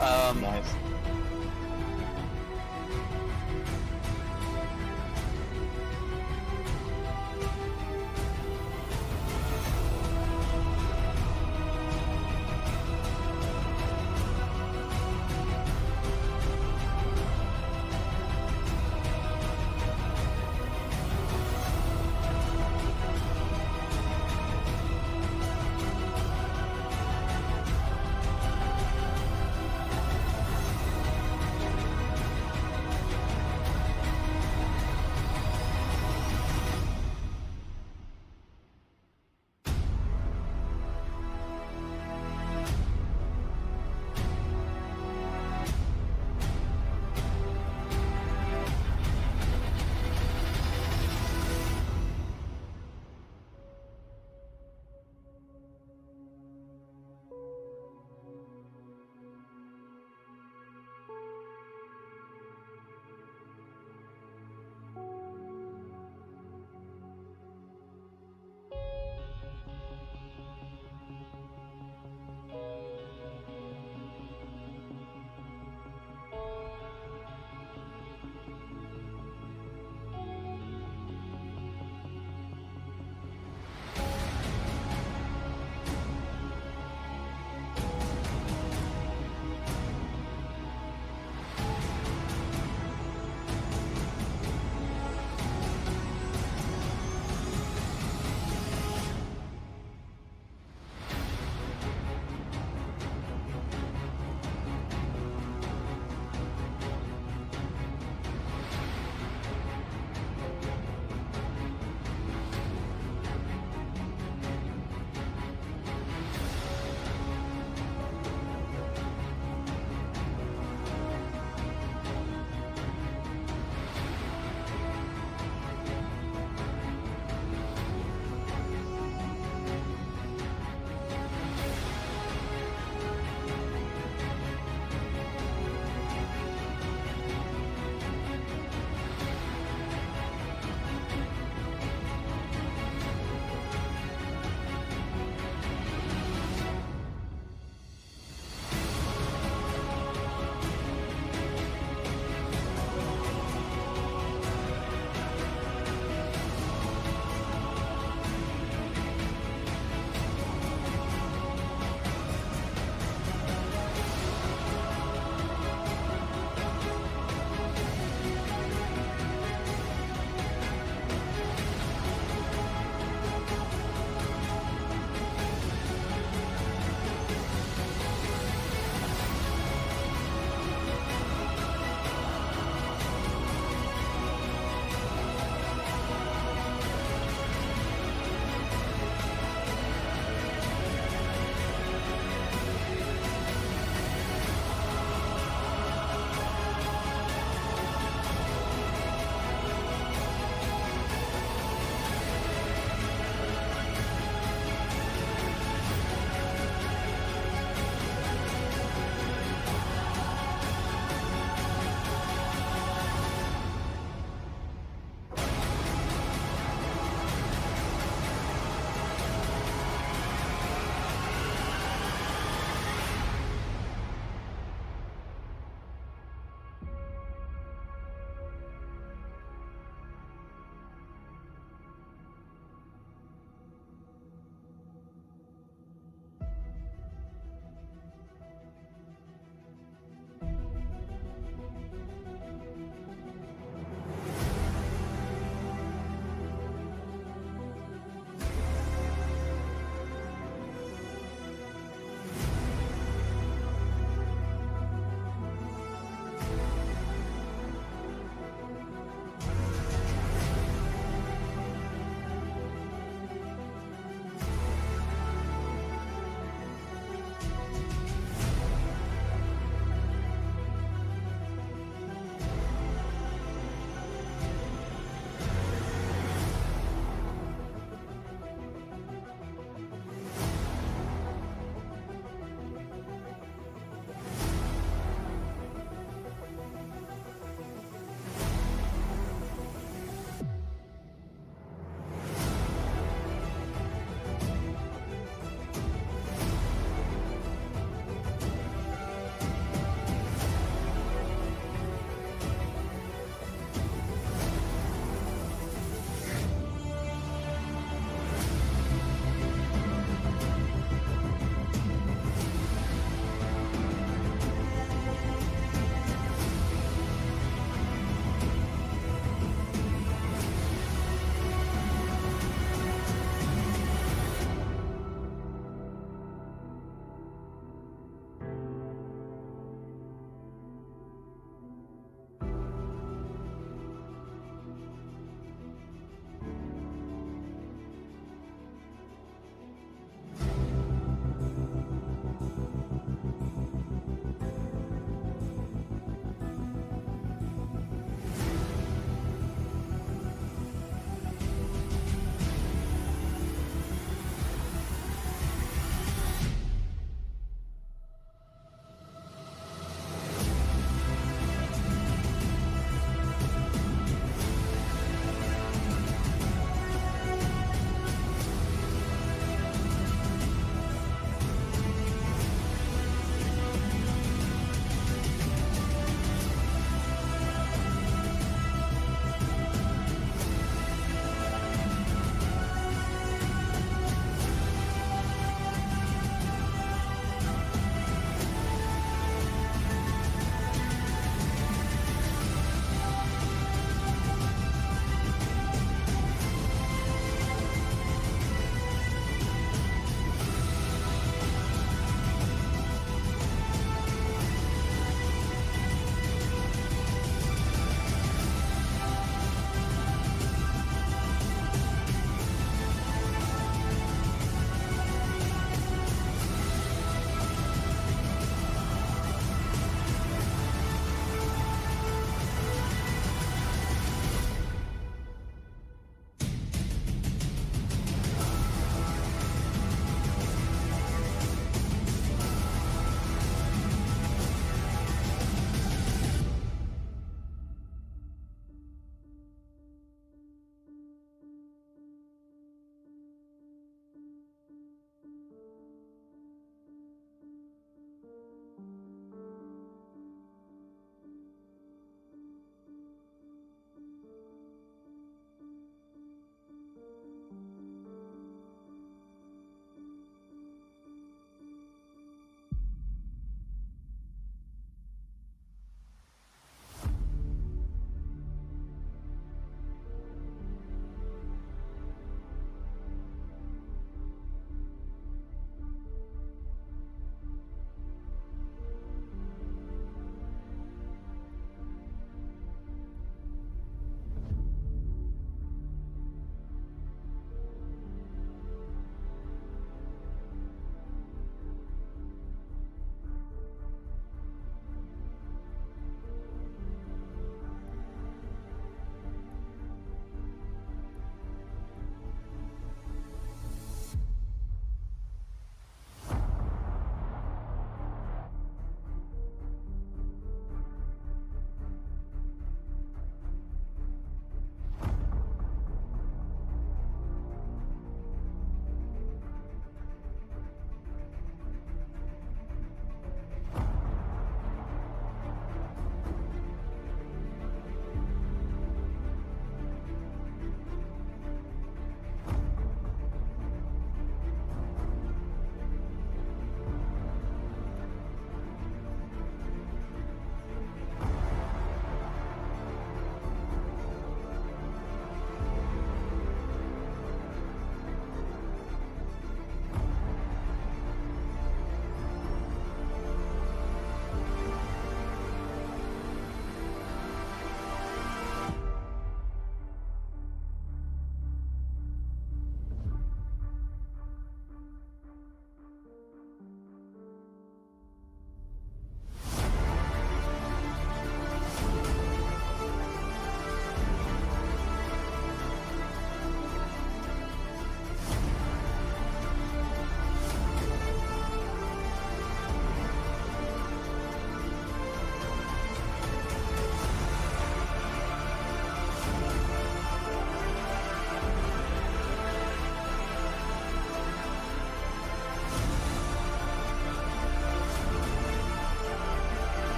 Nice.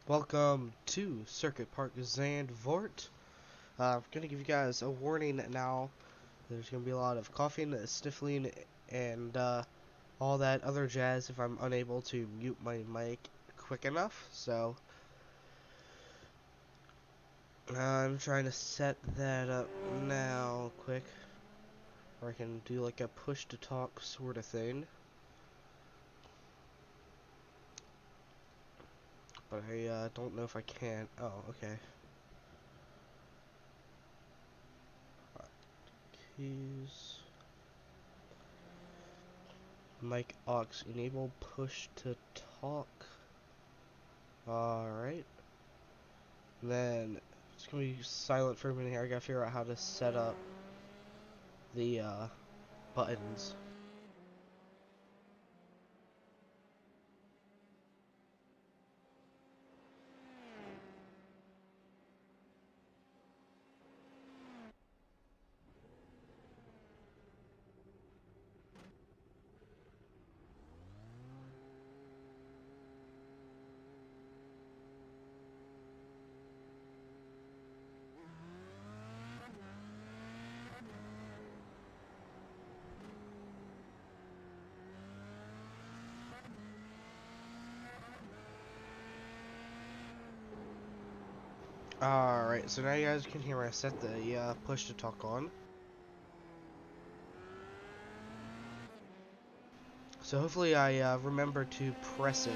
Welcome to Circuit Park Zandvoort. I'm going to give you guys a warning now. There's going to be a lot of coughing, sniffling, and all that other jazz if I'm unable to mute my mic quick enough. So, I'm trying to set that up now quick. Or I can do like a push to talk sort of thing. But I don't know if I can. Oh, okay. Keys. Mic aux enable push to talk. Alright. Then it's gonna be silent for a minute here. I gotta figure out how to set up the buttons. Alright, so now you guys can hear I set the push to talk on. So hopefully I remember to press it.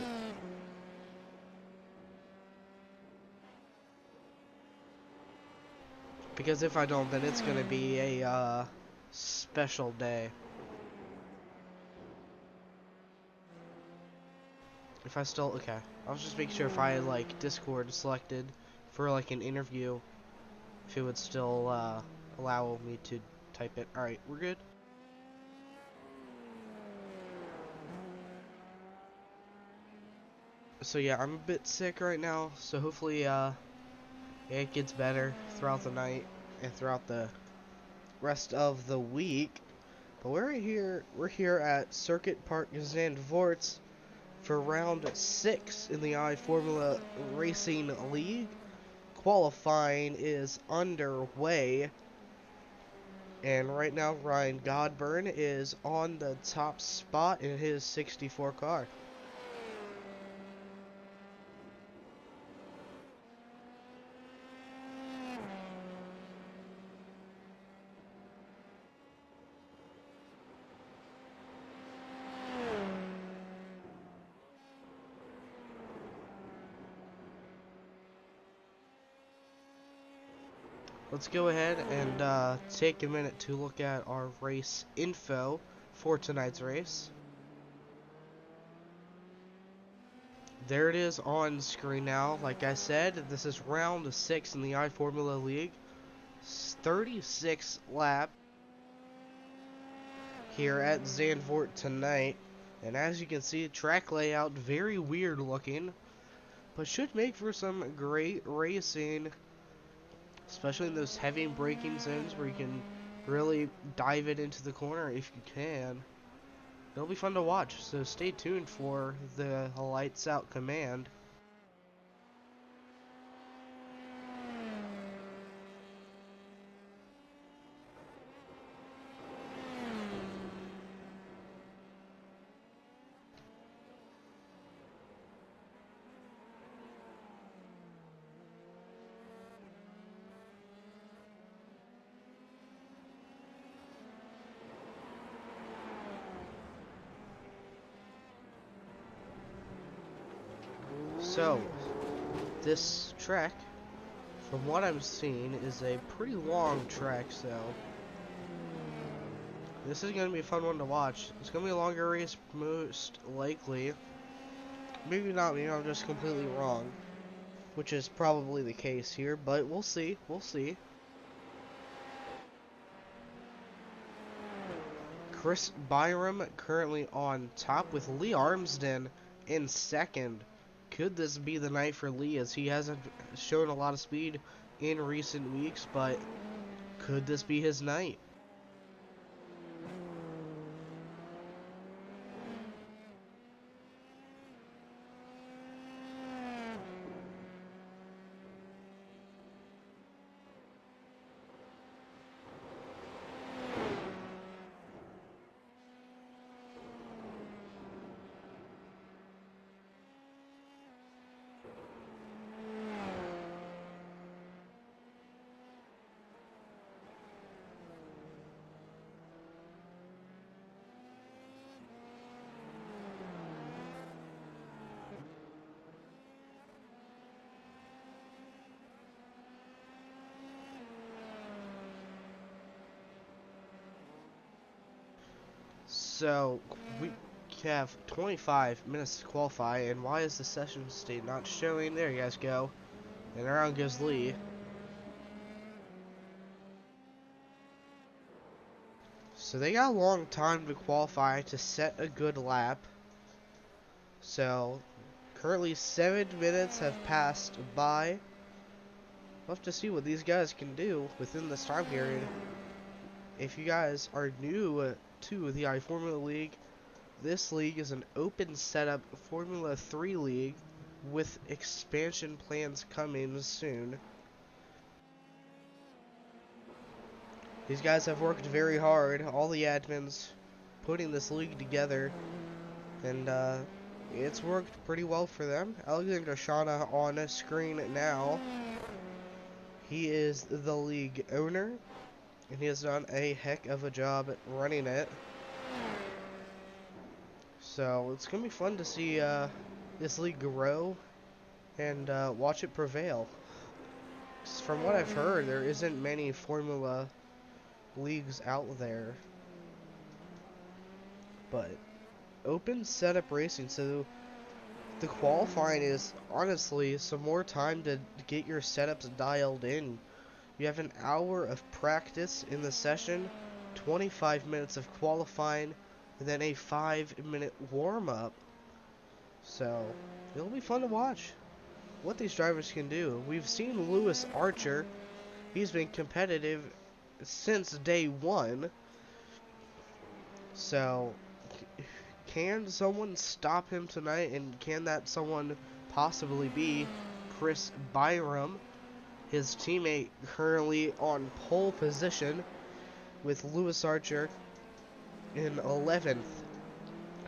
Because if I don't, then it's gonna be a special day. If I still, okay. I'll just make sure if I had like Discord selected for like an interview, if it would still allow me to type it. Alright, we're good. So yeah, I'm a bit sick right now, so hopefully it gets better throughout the night and throughout the rest of the week. But we're here at Circuit Park Zandvoort for round 6 in the iFormula Racing League. Qualifying is underway. And right now Ryan Godburn is on the top spot in his 64 car. Let's go ahead and take a minute to look at our race info for tonight's race. There it is on screen now. Like I said, this is round 6 in the iFormula League. 36 lap here at Zandvoort tonight. And as you can see, track layout very weird looking, but should make for some great racing, especially in those heavy braking zones where you can really dive it into the corner if you can. It'll be fun to watch, so stay tuned for the lights out command. So, this track, from what I'm seeing, is a pretty long track, so this is going to be a fun one to watch. It's going to be a longer race, most likely. Maybe not, maybe I'm just completely wrong, which is probably the case here, but we'll see, we'll see. Chris Byram currently on top with Lee Armsden in second. Could this be the night for Lee, as he hasn't shown a lot of speed in recent weeks, but could this be his night? So we have 25 minutes to qualify, and why is the session state not showing? There you guys go. And around goes Lee. So they got a long time to qualify to set a good lap. So currently 7 minutes have passed by. We'll have to see what these guys can do within this time period. If you guys are new to the iFormula League, this league is an open setup Formula 3 league with expansion plans coming soon. These guys have worked very hard, all the admins, putting this league together, and it's worked pretty well for them. Alexander Shauna on screen now. He is the league owner, and he has done a heck of a job at running it. So it's going to be fun to see this league grow and watch it prevail. From what I've heard, there isn't many Formula leagues out there. But open setup racing, so the qualifying is honestly some more time to get your setups dialed in. You have an hour of practice in the session, 25 minutes of qualifying, and then a 5-minute warm-up. So it'll be fun to watch what these drivers can do. We've seen Lewis Archer. He's been competitive since day one. So can someone stop him tonight, and can that someone possibly be Chris Byram, his teammate, currently on pole position with Lewis Archer in 11th.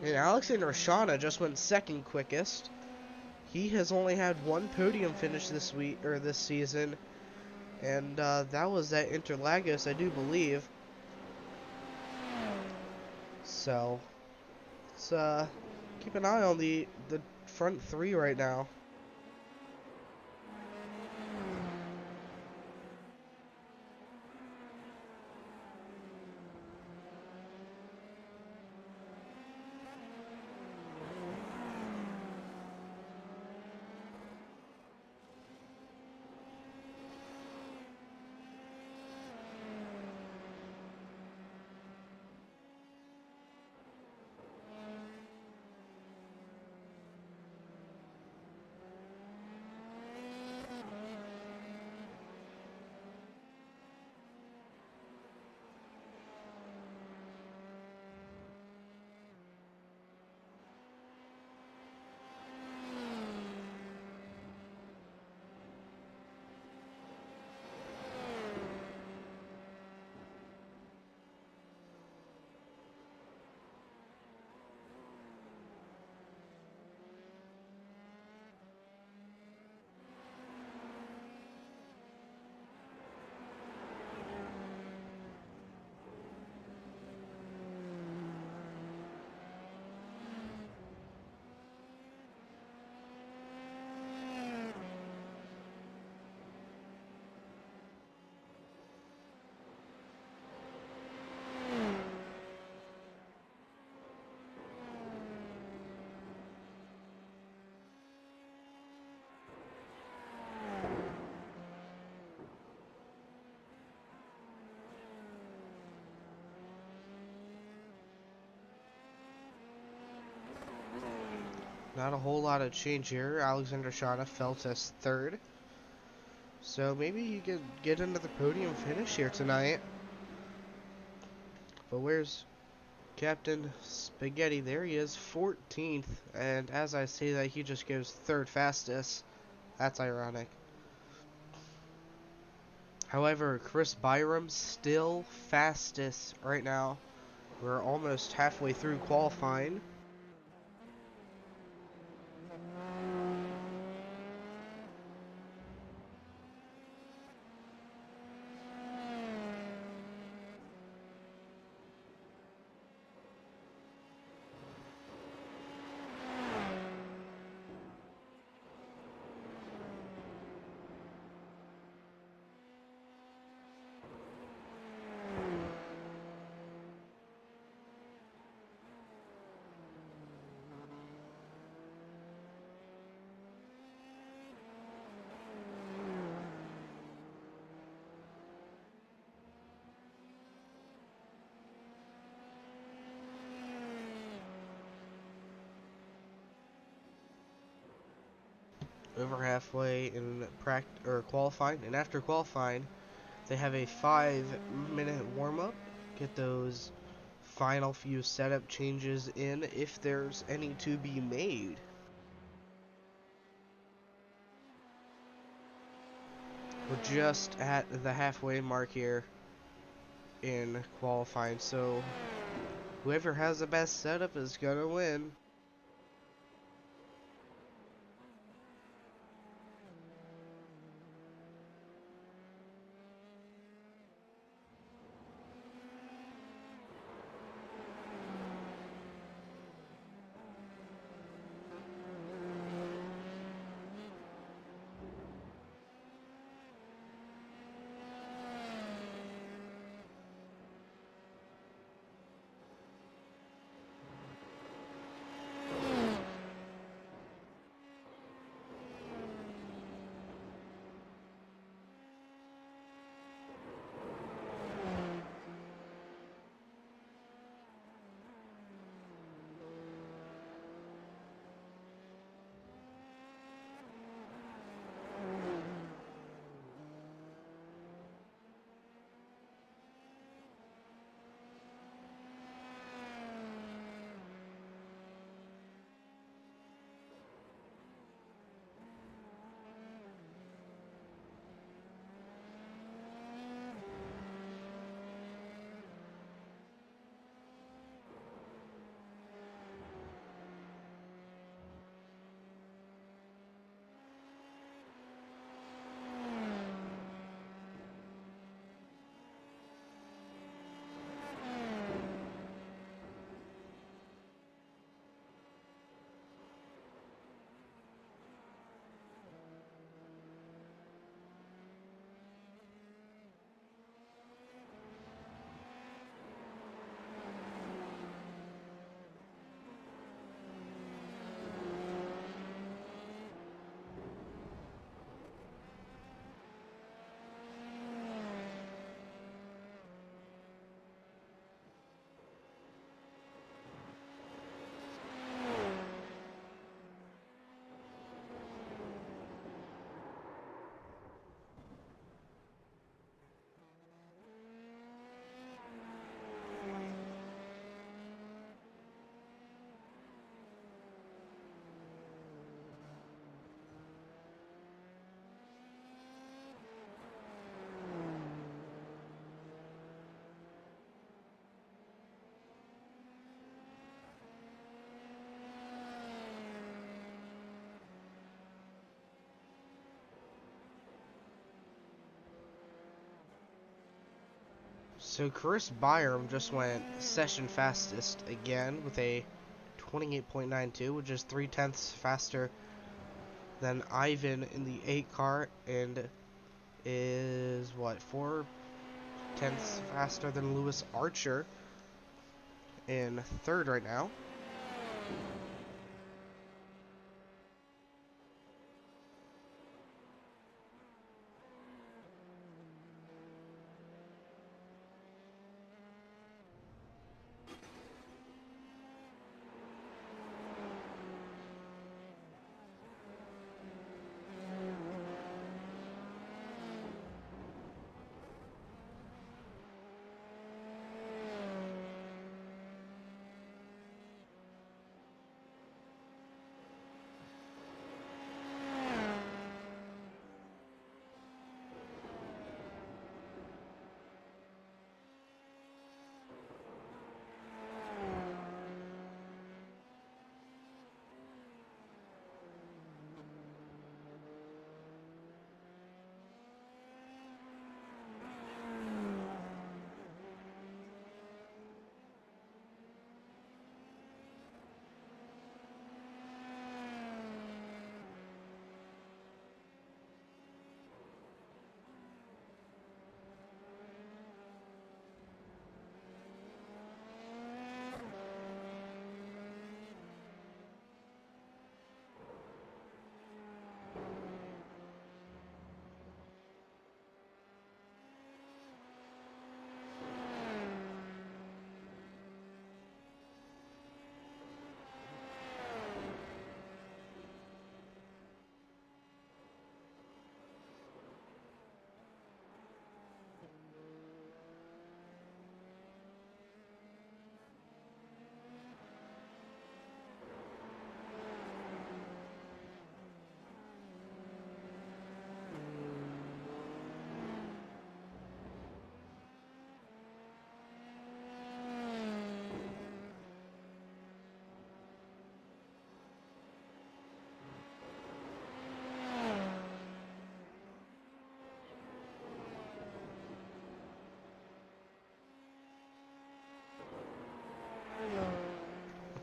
And Alexander Shauna just went second quickest. He has only had one podium finish this week or this season, and that was at Interlagos, I do believe. So let's keep an eye on the front three right now. Not a whole lot of change here. Alexander Shauna fell to third. So maybe you could get another podium finish here tonight. But where's Captain Spaghetti? There he is, 14th. And as I say that, he just goes third fastest. That's ironic. However, Chris Byram still fastest right now. We're almost halfway through qualifying. over halfway in qualifying, and after qualifying, they have a 5-minute warm-up. Get those final few setup changes in if there's any to be made. We're just at the halfway mark here in qualifying, so whoever has the best setup is gonna win. So Chris Byram just went session fastest again with a 28.92, which is 3/10 faster than Ivan in the 8 car, and is what, 4/10 faster than Lewis Archer in 3rd right now.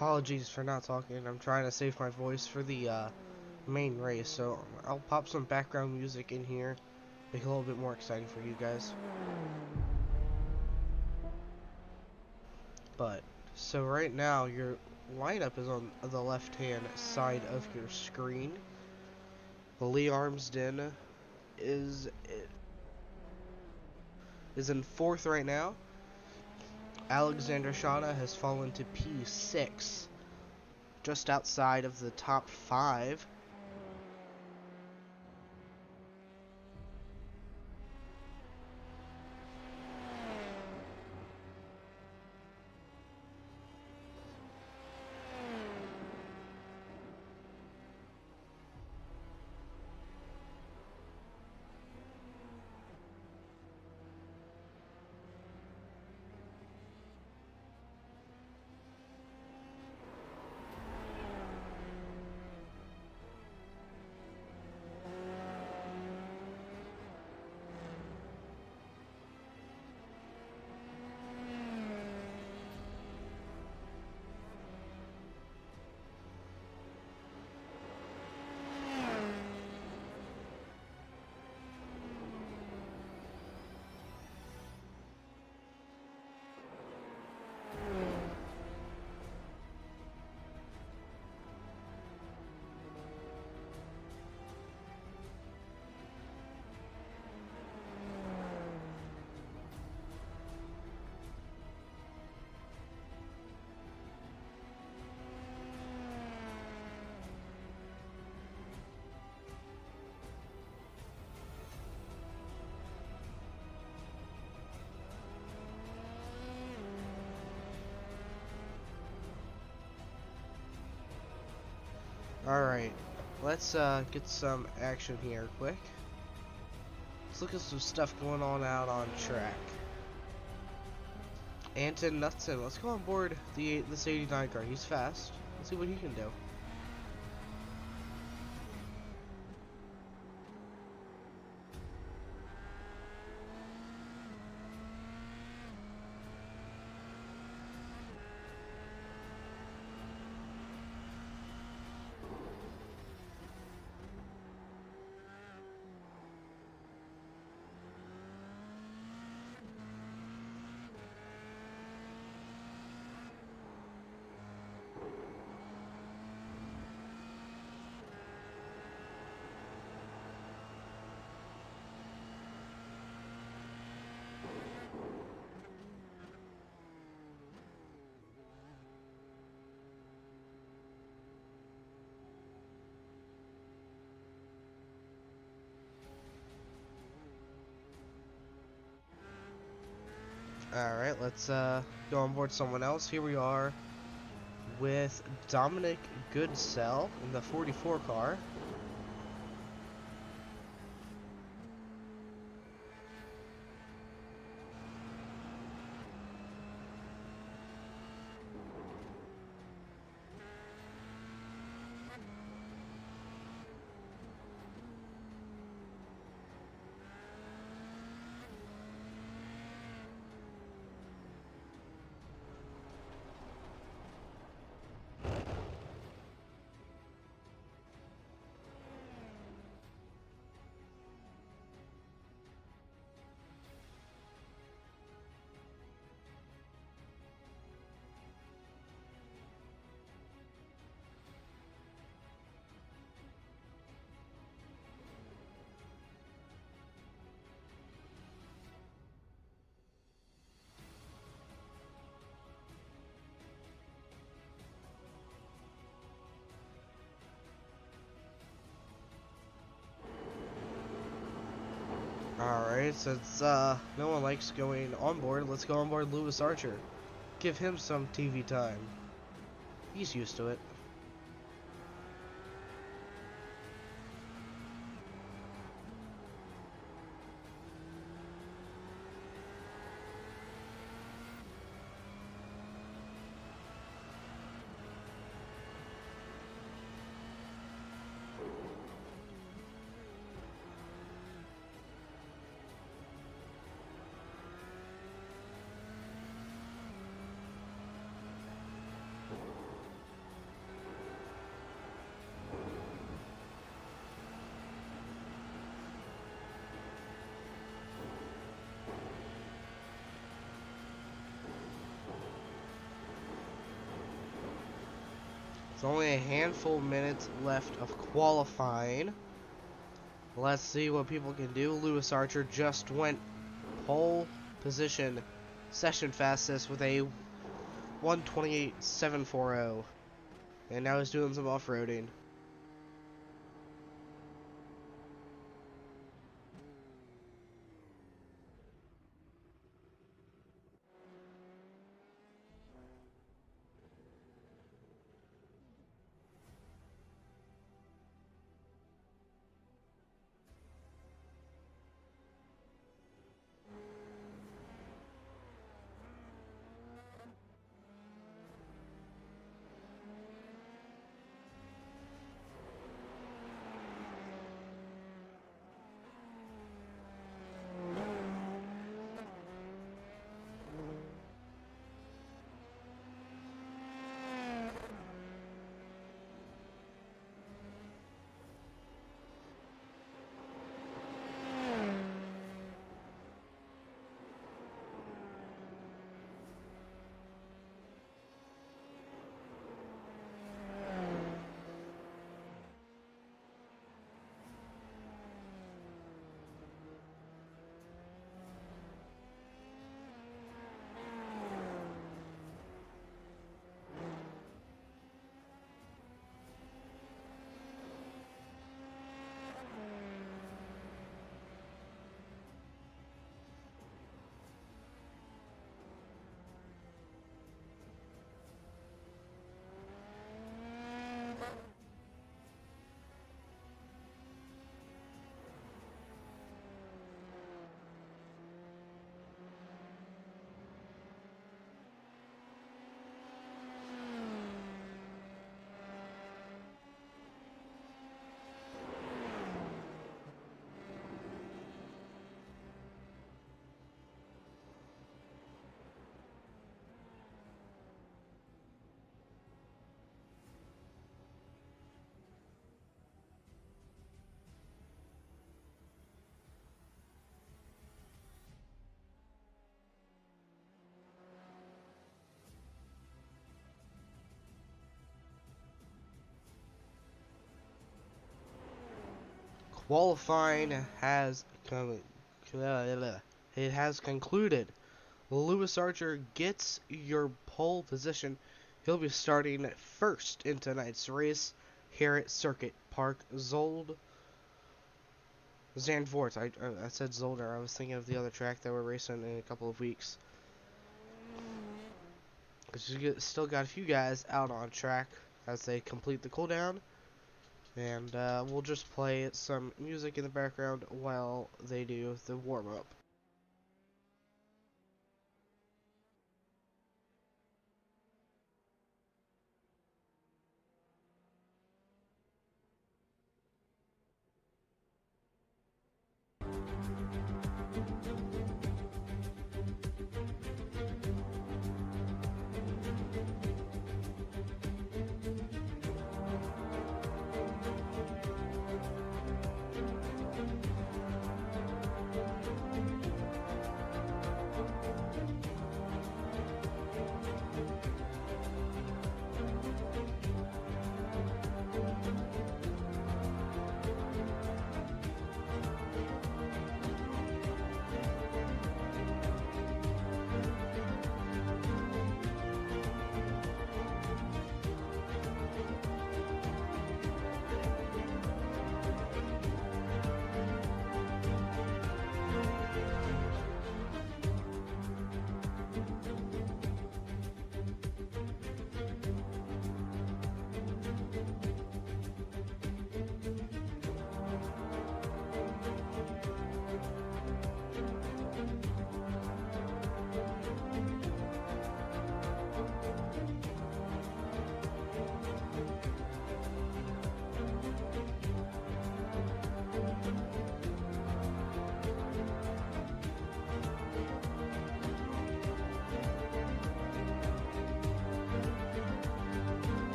Apologies for not talking. I'm trying to save my voice for the main race, so I'll pop some background music in here, make it a little bit more exciting for you guys. But, so right now, your lineup is on the left-hand side of your screen. Lee Armsden is in 4th right now. Alexander Shana has fallen to P6, just outside of the top 5. Alright, let's get some action here quick. Let's look at some stuff going on out on track. Anton Knutson, let's go on board this 89 car. He's fast. Let's see what he can do. Alright, let's go on board someone else. Here we are with Dominic Goodsell in the 44 car. Alright, since no one likes going on board, let's go on board Lewis Archer. Give him some TV time. He's used to it. There's only a handful of minutes left of qualifying. Let's see what people can do. Lewis Archer just went pole position session fastest with a 1:28.740. And now he's doing some off-roading. Qualifying has concluded. Lewis Archer gets your pole position. He'll be starting first in tonight's race here at Circuit Park Zandvoort. I said Zolder. I was thinking of the other track that we're racing in a couple of weeks. Still got a few guys out on track as they complete the cooldown. And we'll just play some music in the background while they do the warm-up.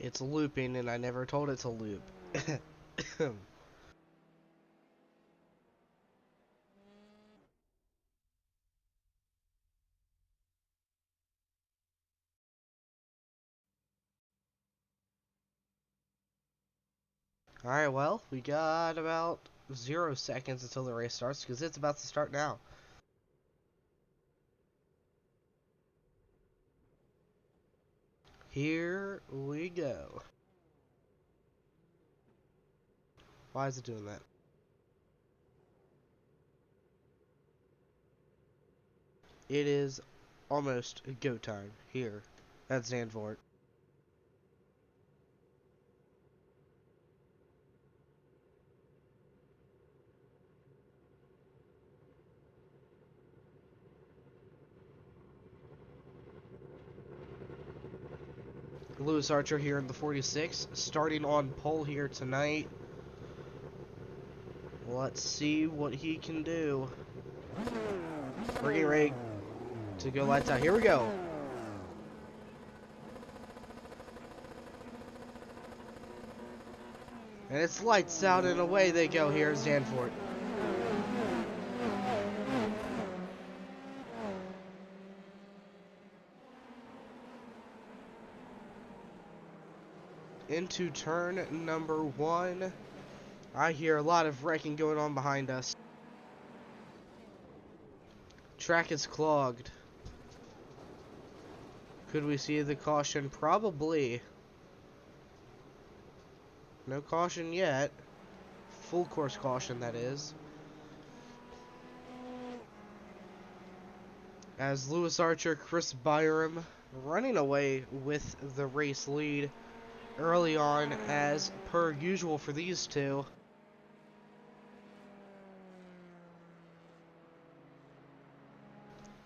It's looping, and I never told it to loop. Alright, well, we got about 0 seconds until the race starts, because it's about to start now. Here we go. Why is it doing that? It is almost go time here at Zandvoort. Lewis Archer here in the 46, starting on pole here tonight. Let's see what he can do. We're getting ready to go lights out. Here we go. And it's lights out and away they go here at Zandvoort. Into turn number 1. I hear a lot of wrecking going on behind us. Track is clogged. Could we see the caution? Probably. No caution yet. Full course caution, that is. As Lewis Archer, Chris Byram running away with the race lead early on, as per usual for these two.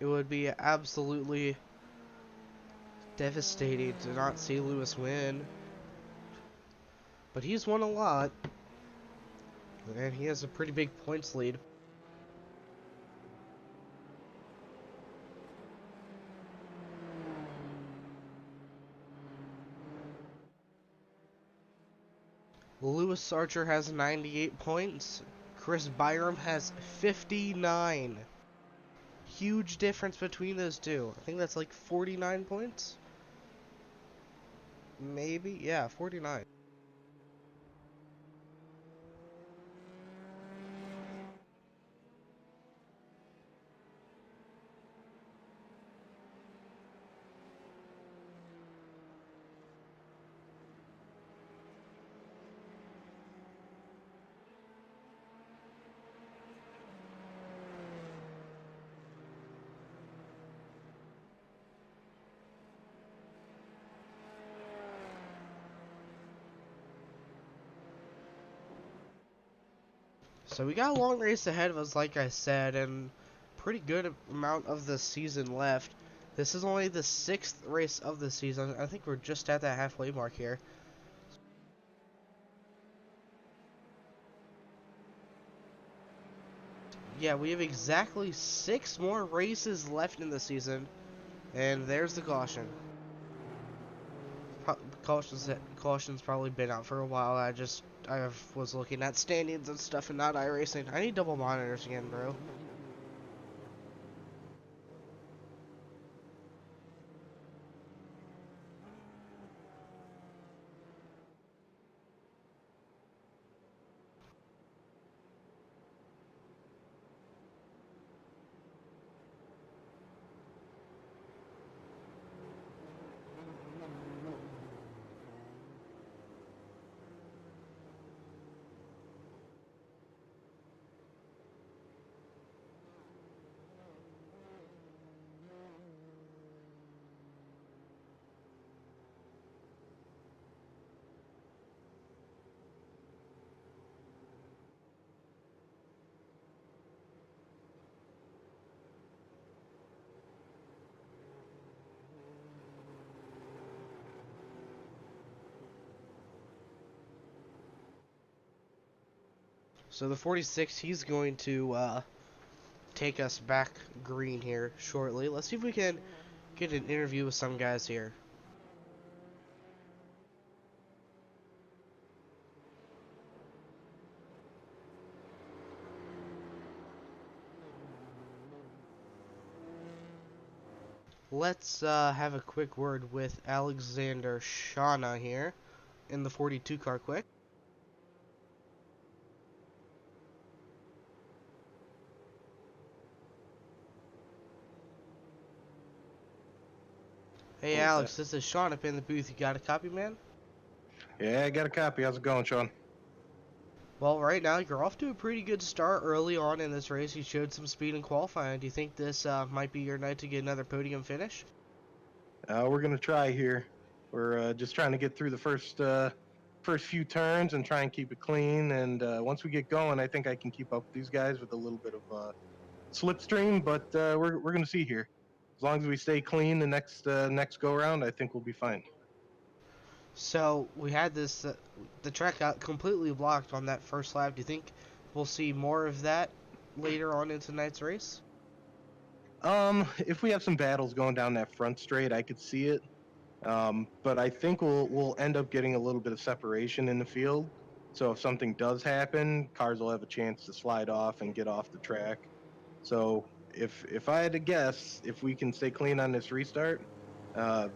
It would be absolutely devastating to not see Lewis win. But he's won a lot, and he has a pretty big points lead. Lewis Archer has 98 points. Chris Byram has 59. Huge difference between those two. I think that's like 49 points. Maybe? Yeah, 49. So we got a long race ahead of us, like I said, and pretty good amount of the season left. This is only the 6th race of the season. I think we're just at that halfway mark here. Yeah, we have exactly 6 more races left in the season, and there's the caution. Caution's probably been out for a while. I was looking at standings and stuff and not iRacing. I need double monitors again, bro. So the 46, he's going to take us back green here shortly. Let's see if we can get an interview with some guys here. let's have a quick word with Alexander Shauna here in the 42 car quick. Hey What was Alex, that? this is Sean up in the booth. You got a copy, man? Yeah, I got a copy. How's it going, Sean? Well, right now you're off to a pretty good start early on in this race. You showed some speed in qualifying. Do you think this might be your night to get another podium finish? We're gonna try here. We're just trying to get through the first few turns and try and keep it clean. And once we get going, I think I can keep up with these guys with a little bit of slipstream. But we're gonna see here. As long as we stay clean the next go around, I think we'll be fine. So we had this, the track got completely blocked on that first lap. Do you think we'll see more of that later on in tonight's race? If we have some battles going down that front straight, I could see it. But I think we'll end up getting a little bit of separation in the field. So if something does happen, cars will have a chance to slide off and get off the track. So if I had to guess, if we can stay clean on this restart, uh,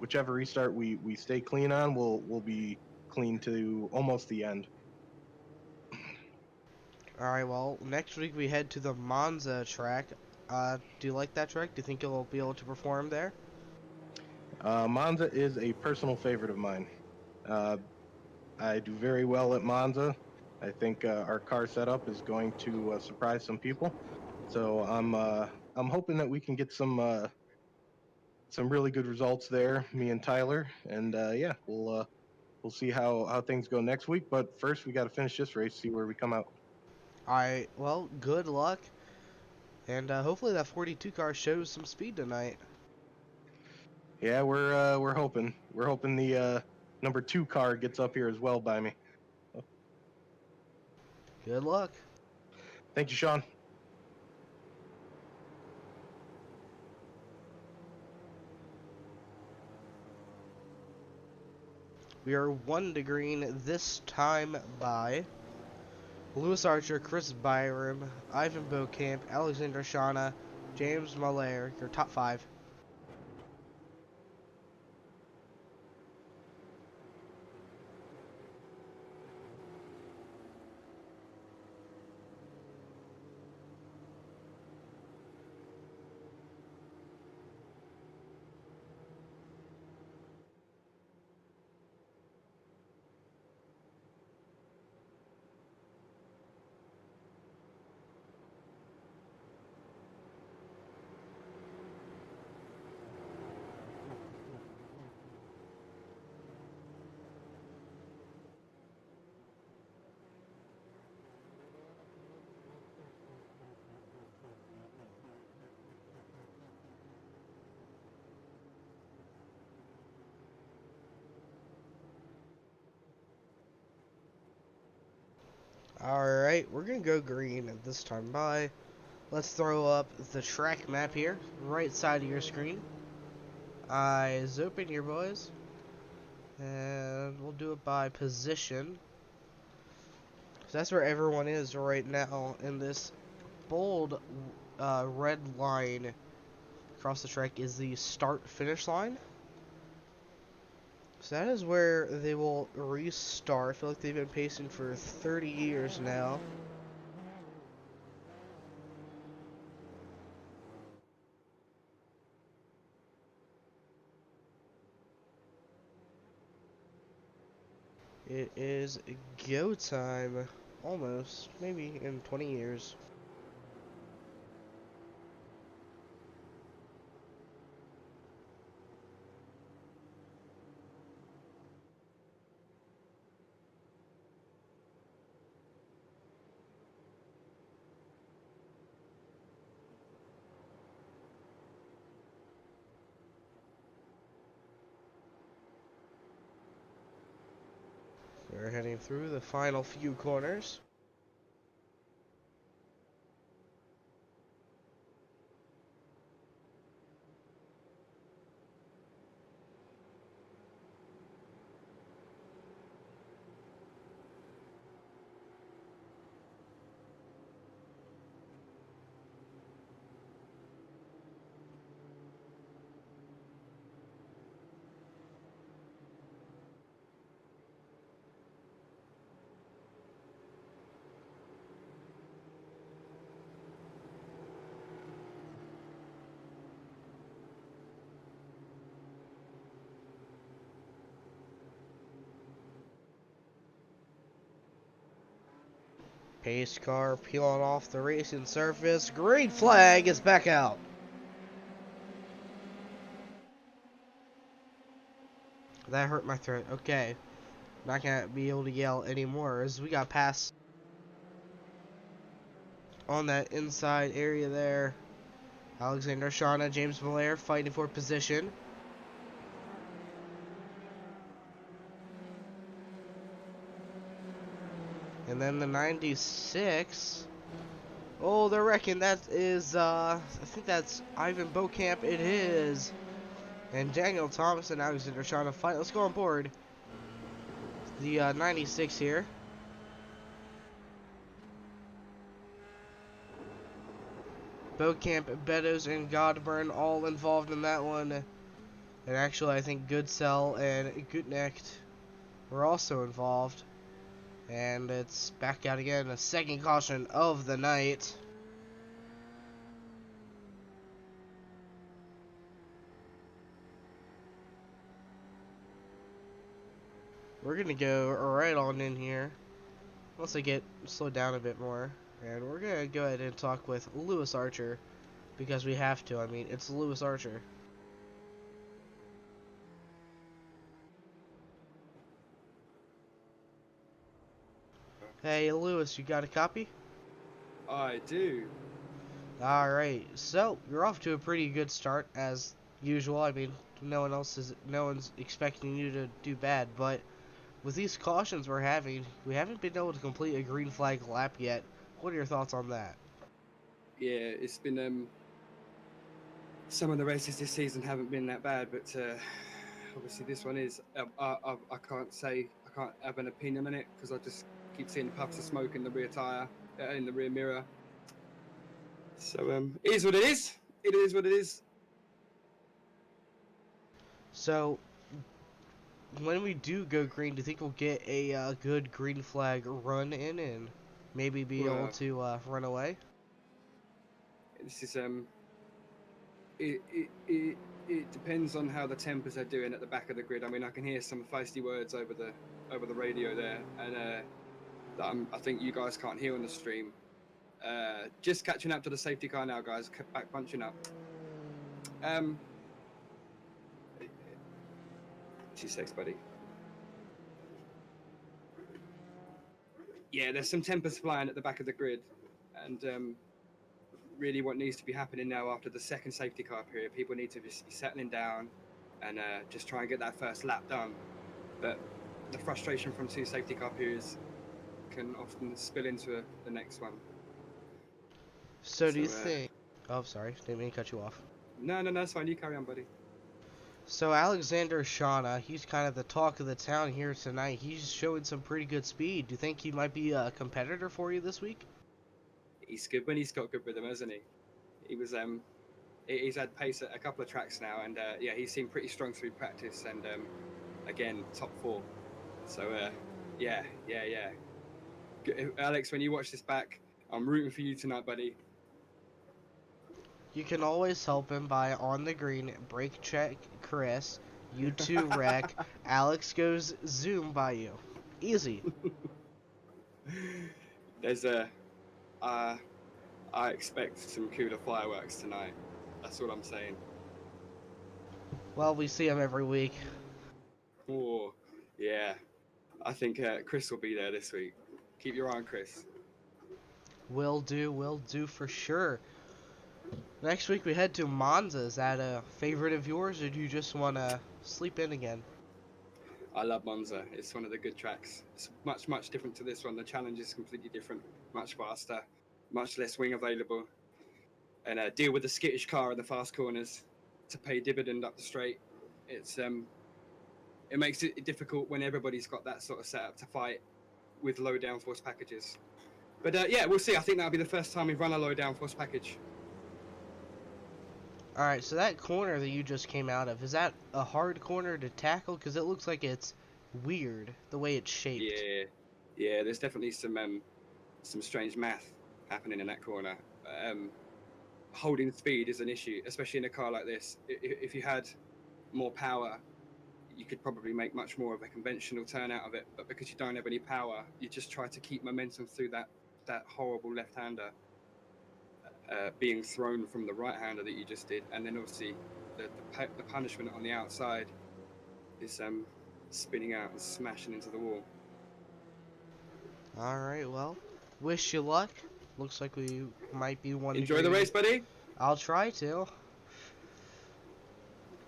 whichever restart we stay clean on, we'll be clean to almost the end. Alright, well, next week we head to the Monza track. Do you like that track? Do you think you'll be able to perform there? Monza is a personal favorite of mine. Uh, I do very well at Monza. I think our car setup is going to surprise some people. So I'm hoping that we can get some really good results there, me and Tyler, and yeah, we'll see how things go next week. But first, we got to finish this race, see where we come out. Alright, well, good luck. And hopefully that 42 car shows some speed tonight. Yeah, we're hoping the number 2 car gets up here as well by me. Good luck. Thank you, Sean. We are 1 to green this time by Lewis Archer, Chris Byram, Ivan Beaucamp, Alexander Shauna, James Malaire, your top 5. Alright, we're going to go green at this time by. Let's throw up the track map here, right side of your screen. Eyes open here, boys. And we'll do it by position. So that's where everyone is right now in this bold red line across the track is the start-finish line. So that is where they will restart. I feel like they've been pacing for 30 years now. It is go time. Almost. Maybe in 20 years. We're heading through the final few corners. Pace car peeling off the racing surface. Green flag is back out. That hurt my throat. Okay. Not gonna be able to yell anymore as we got past on that inside area there. Alexander Shauna, James Malaire fighting for position. And then the 96. Oh, they're wrecking. That is, I think that's Ivan Beaucamp. It is. And Daniel Thomas and Alexander Shauna fight. Let's go on board the 96 here. Beaucamp, Beddoes, and Godburn all involved in that one. And actually, I think Goodsell and Gutnecht were also involved. And it's back out again. A second caution of the night. We're going to go right on in here. Once I get slowed down a bit more. And we're going to go ahead and talk with Lewis Archer. Because we have to. I mean, it's Lewis Archer. Hey, Lewis, you got a copy? I do. Alright, so you're off to a pretty good start as usual. I mean, no one's expecting you to do bad, but with these cautions we're having, we haven't been able to complete a green flag lap yet. What are your thoughts on that? Yeah, it's been some of the races this season haven't been that bad, but obviously this one is. I can't have an opinion on it because I just keep seeing puffs of smoke in the rear tire, in the rear mirror. So it is what it is. It is what it is. So, when we do go green, do you think we'll get a good green flag run in and maybe be able to run away? This is it depends on how the tempers are doing at the back of the grid. I mean, I can hear some feisty words over the radio there, and that I think you guys can't hear on the stream. Just catching up to the safety car now, guys. Back punching up. 2 seconds, buddy. Yeah, there's some tempers flying at the back of the grid, and really what needs to be happening now after the second safety car period, people need to just be settling down and just try and get that first lap done. But the frustration from 2 safety car periods can often spill into the next one. So do you think... Oh, sorry. Didn't mean to cut you off. No, it's fine. You carry on, buddy. So Alexander Shauna, he's kind of the talk of the town here tonight. He's showing some pretty good speed. Do you think he might be a competitor for you this week? He's good when he's got good rhythm, hasn't he? He was he's had pace at a couple of tracks now, and yeah, he seemed pretty strong through practice, and again, top 4. So yeah. Alex, when you watch this back, I'm rooting for you tonight, buddy. You can always help him by on the green, brake check Chris, you 2 wreck, Alex goes zoom by you. Easy. There's I expect some cooler fireworks tonight. That's what I'm saying. Well, we see him every week. Oh, yeah. I think Chris will be there this week. Keep your eye on Chris. Will do for sure. Next week we head to Monza. Is that a favorite of yours, or do you just want to sleep in again? I love Monza. It's one of the good tracks. It's much different to this one. The challenge is completely different, much faster, much less wing available, and deal with the skittish car in the fast corners to pay dividend up the straight. It's it makes it difficult when everybody's got that sort of setup to fight with low downforce packages. But yeah, we'll see. I think that'll be the first time we've run a low downforce package. Alright, so that corner that you just came out of, is that a hard corner to tackle? Because it looks like it's weird, the way it's shaped. Yeah, there's definitely some strange math happening in that corner. Holding speed is an issue, especially in a car like this. If you had more power, you could probably make much more of a conventional turn out of it. But because you don't have any power, you just try to keep momentum through that that horrible left-hander being thrown from the right-hander that you just did, and then obviously the punishment on the outside is spinning out and smashing into the wall. Alright, well, wish you luck. Looks like we might be one Enjoy the degree. race, buddy. I'll try to.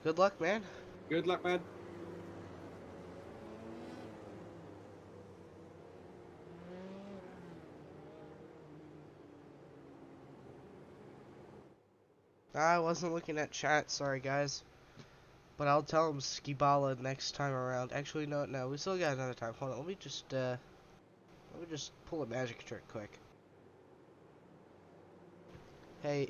Good luck, man. Good luck, man. I wasn't looking at chat, sorry guys. But I'll tell him Skibala next time around. Actually, no, we still got another time. Hold on, let me just pull a magic trick quick. Hey,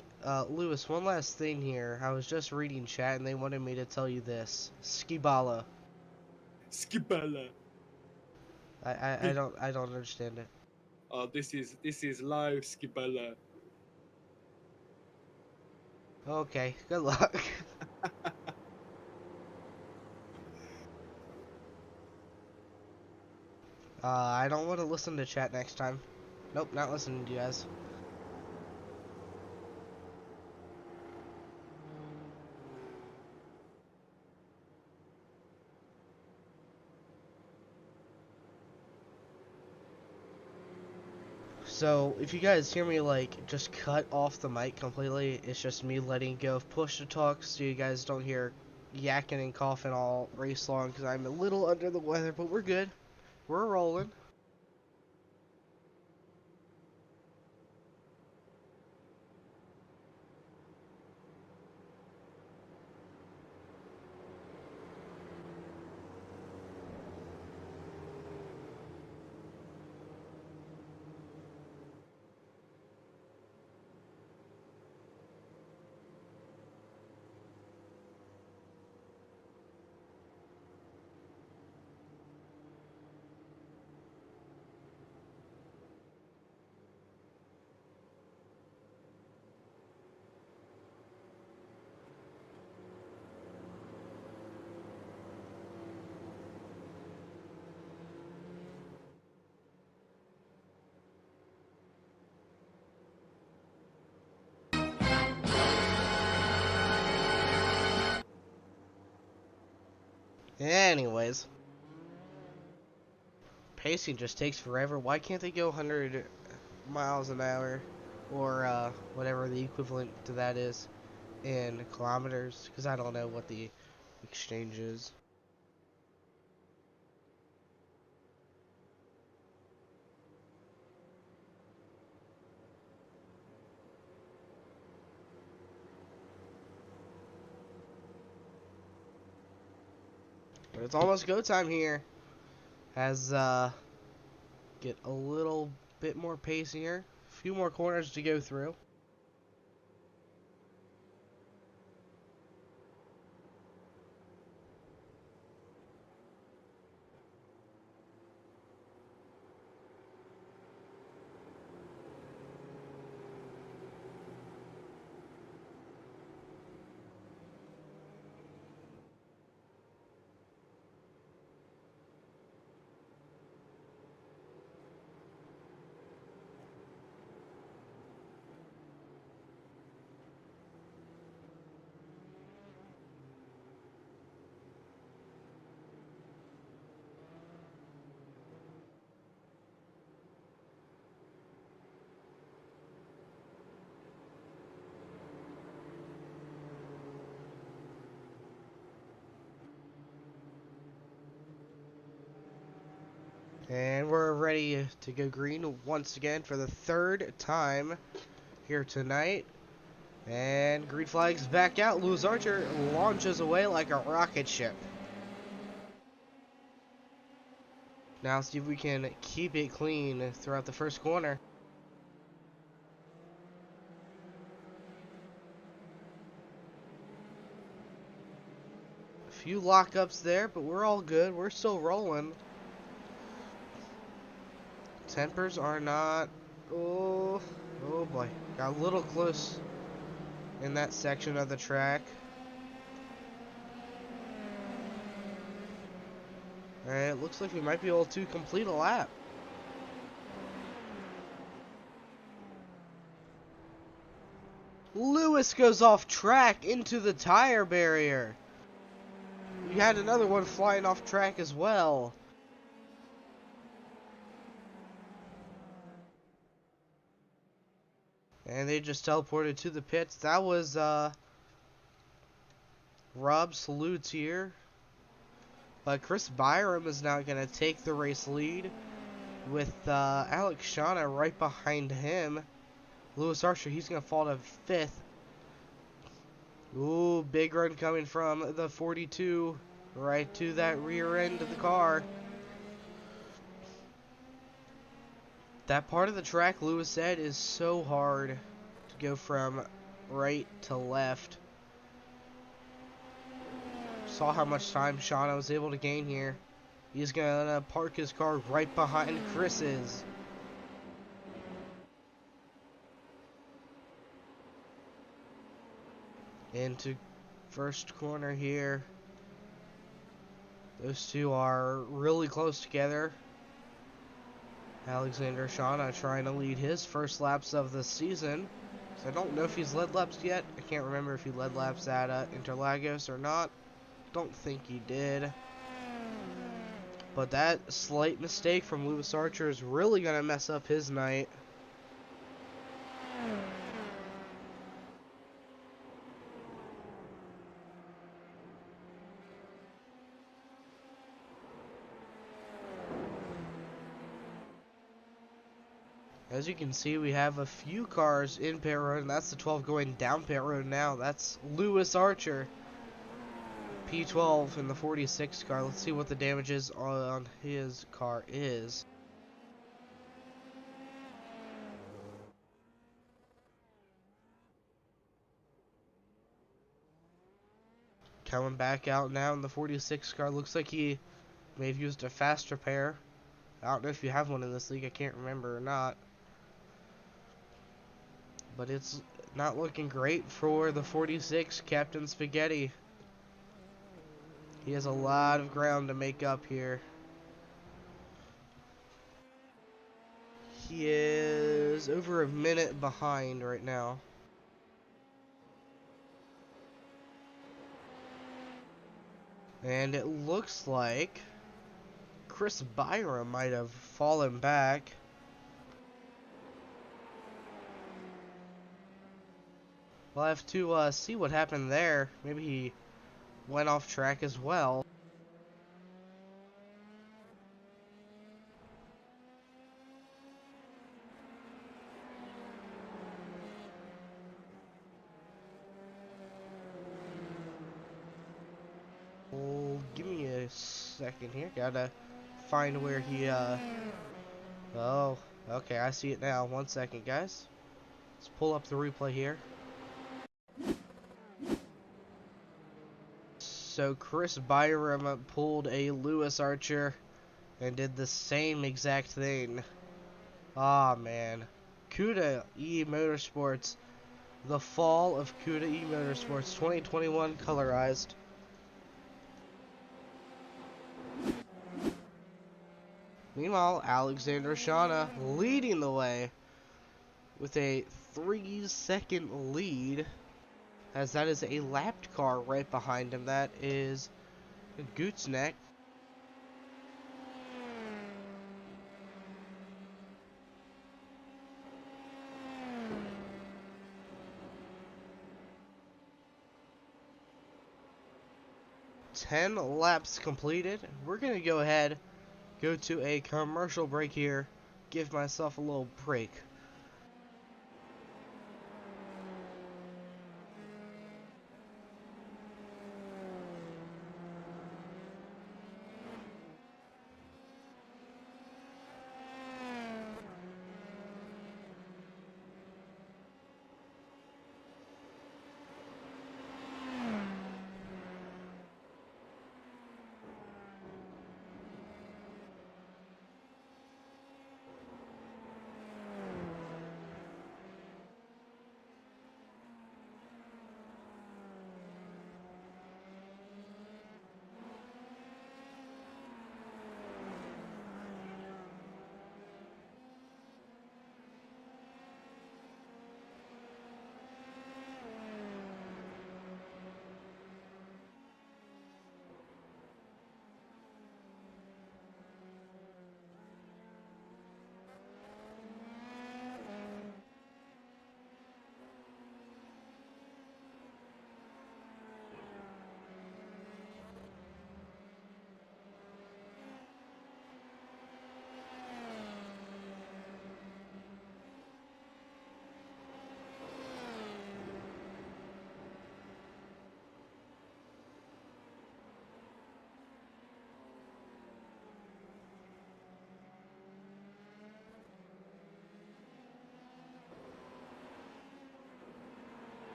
Lewis, one last thing here. I was just reading chat and they wanted me to tell you this. Skibala. Skibala. I don't understand it. Oh, this is live Skibala. Okay, good luck. I don't want to listen to chat next time. Nope, not listening to you guys. So, if you guys hear me, like, just cut off the mic completely, it's just me letting go of push to talk so you guys don't hear yakking and coughing all race long because I'm a little under the weather, but we're good. We're rolling. Anyways. Pacing just takes forever. Why can't they go 100 miles an hour? Or, whatever the equivalent to that is in kilometers? Because I don't know what the exchange is. But it's almost go time here. As, get a little bit more pace here. A few more corners to go through. And we're ready to go green once again for the third time here tonight. And green flag's back out. Lewis Archer launches away like a rocket ship. Now see if we can keep it clean throughout the first corner. A few lockups there, but we're all good. We're still rolling. Tempers are not... Oh boy. Got a little close in that section of the track. Alright, it looks like we might be able to complete a lap. Lewis goes off track into the tire barrier. We had another one flying off track as well. And they just teleported to the pits. That was Rob Salutier. But Chris Byram is now going to take the race lead with Alex Shauna right behind him. Lewis Archer, he's going to fall to 5th. Ooh, big run coming from the 42 right to that rear end of the car. That part of the track, Lewis said, is so hard to go from right to left. Saw how much time Shauna was able to gain here. He's gonna park his car right behind Chris's. Into first corner here. Those two are really close together. Alexander Shauna trying to lead his first laps of the season. So I don't know if he's led laps yet. I can't remember if he led laps at Interlagos or not. Don't think he did. But that slight mistake from Lewis Archer is really going to mess up his night. As you can see, we have a few cars in pit road, and that's the 12 going down pit road now. That's Lewis Archer. P12 in the 46 car. Let's see what the damages on his car is. Coming back out now in the 46 car. Looks like he may have used a fast repair. I don't know if you have one in this league. I can't remember or not. But it's not looking great for the 46 Captain Spaghetti. He has a lot of ground to make up here. He is over a minute behind right now. And it looks like Chris Byram might have fallen back. We'll have to see what happened there. Maybe he went off track as well. Well, give me a second here. Gotta find where he, oh, okay, I see it now. 1 second, guys. Let's pull up the replay here. So Chris Byram pulled a Lewis Archer and did the same exact thing. Ah, man. CUDA E Motorsports. The fall of CUDA E Motorsports 2021 colorized. Meanwhile, Alexander Shauna leading the way with a 3-second lead, as that is a lapped car right behind him. That is Gootsneck. Ten laps completed. We're gonna go ahead, go to a commercial break here, give myself a little break.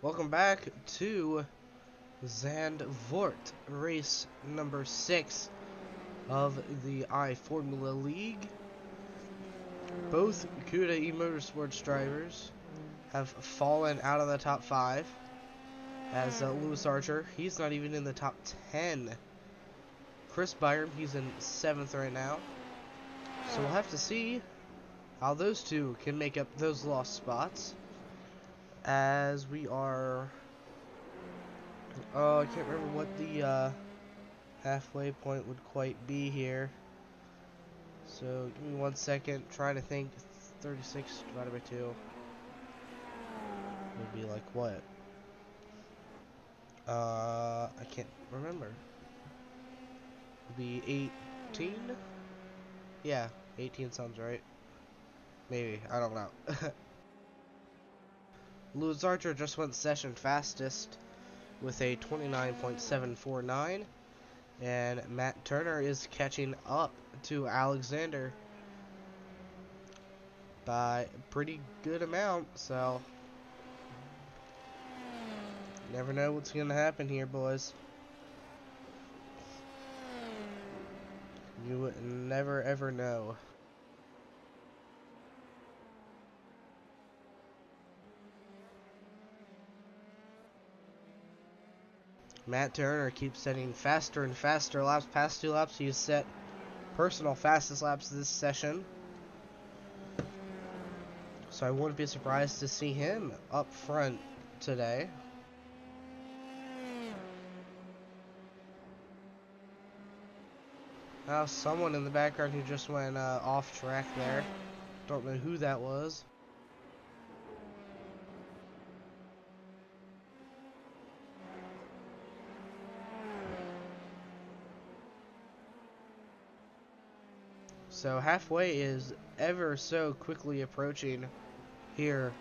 Welcome back to Zandvoort, race number 6 of the iFormula League. Both CUDA eMotorsports drivers have fallen out of the top 5. As Lewis Archer, he's not even in the top 10. Chris Byram, he's in 7th right now. So we'll have to see how those two can make up those lost spots. As we are... I can't remember what the halfway point would quite be here. So give me 1 second, trying to think. 36 divided by 2 would be like what? I can't remember. Would be 18? Yeah, 18 sounds right. Maybe, I don't know. Lewis Archer just went session fastest with a 29.749, and Matt Turner is catching up to Alexander by a pretty good amount, so never know what's gonna happen here, boys. You would never ever know. Matt Turner keeps setting faster and faster laps. Past 2 laps, he's set personal fastest laps this session. So I wouldn't be surprised to see him up front today. Now someone in the background who just went off track there. Don't know who that was. So halfway is ever so quickly approaching here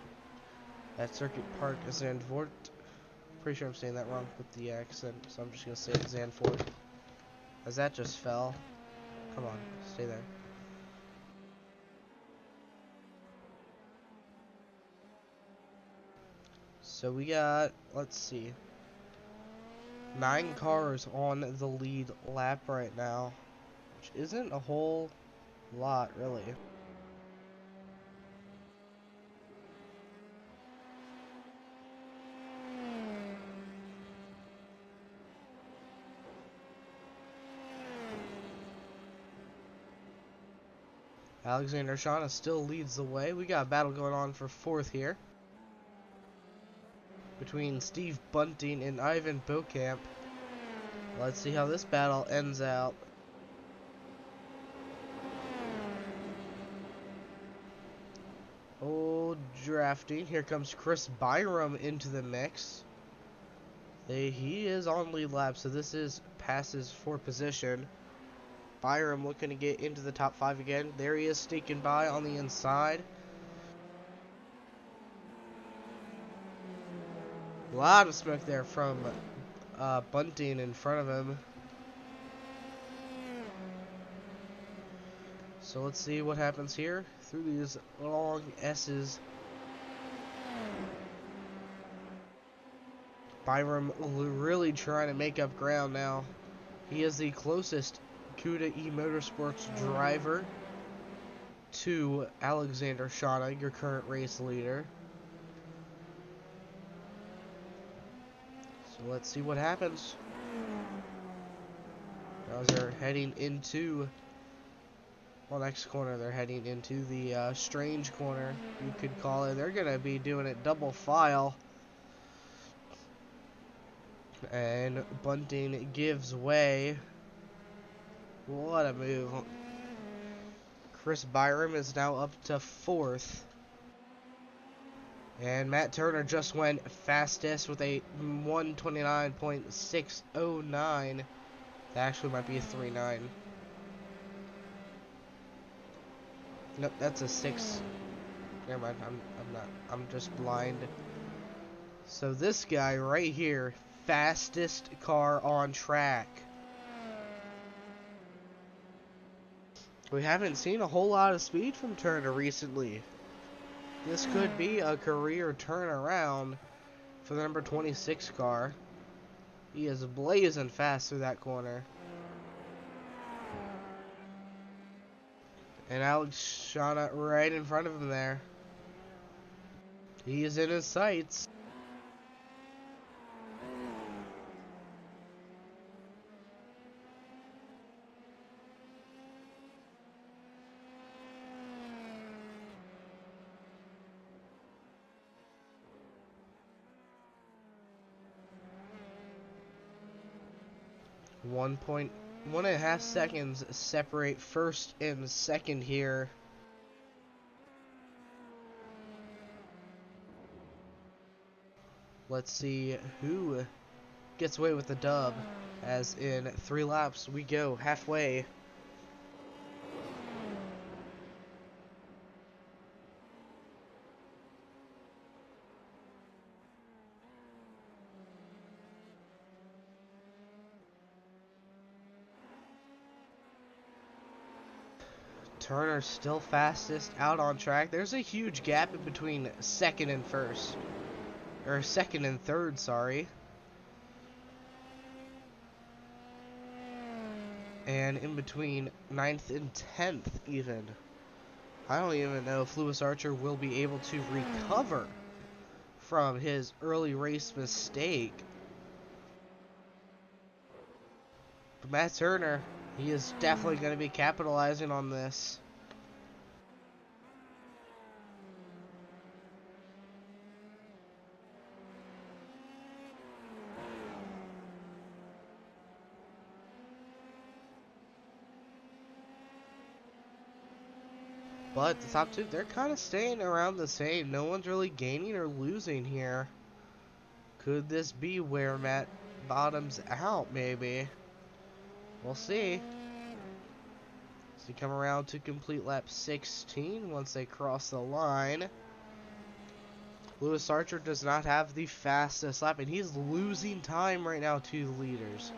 at Circuit Park Zandvoort. Pretty sure I'm saying that wrong with the accent, so I'm just gonna say it Zandvoort. As that just fell. Come on, stay there. So we got, let's see, 9 cars on the lead lap right now, which isn't a whole lot, really. Alexander Shauna still leads the way. We got a battle going on for 4th here between Steve Bunting and Ivan Beaucamp. Let's see how this battle ends out. Oh, drafting. Here comes Chris Byram into the mix. He is on lead lap, so this is passes for position. Byram looking to get into the top 5 again. There he is, sneaking by on the inside. A lot of smoke there from Bunting in front of him. So let's see what happens here through these long S's. Byram really trying to make up ground now. He is the closest CUDA eMotorsports driver to Alexander Shauna, your current race leader. So let's see what happens. Now they're heading into, well, next corner they're heading into the strange corner, you could call it. They're gonna be doing it double file. And Bunting gives way. What a move. Chris Byram is now up to 4th. And Matt Turner just went fastest with a 129.609. That actually might be a 3.9. Nope, that's a 6. Never mind, I'm just blind. So this guy right here, fastest car on track. We haven't seen a whole lot of speed from Turner recently. This could be a career turnaround for the number 26 car. He is blazing fast through that corner. And Alex Shauna right in front of him there. He is in his sights. One and a half seconds separate first and second here. Let's see who gets away with the dub, as in 3 laps we go halfway. Turner still fastest out on track. There's a huge gap in between second and first. Or second and third, sorry. And in between 9th and 10th even. I don't even know if Lewis Archer will be able to recover from his early race mistake. But Matt Turner, he is definitely going to be capitalizing on this. But the top two, they're kind of staying around the same. No one's really gaining or losing here. Could this be where Matt bottoms out, maybe? We'll see. Does he come around to complete lap 16 once they cross the line? Lewis Archer does not have the fastest lap, and he's losing time right now to the leaders.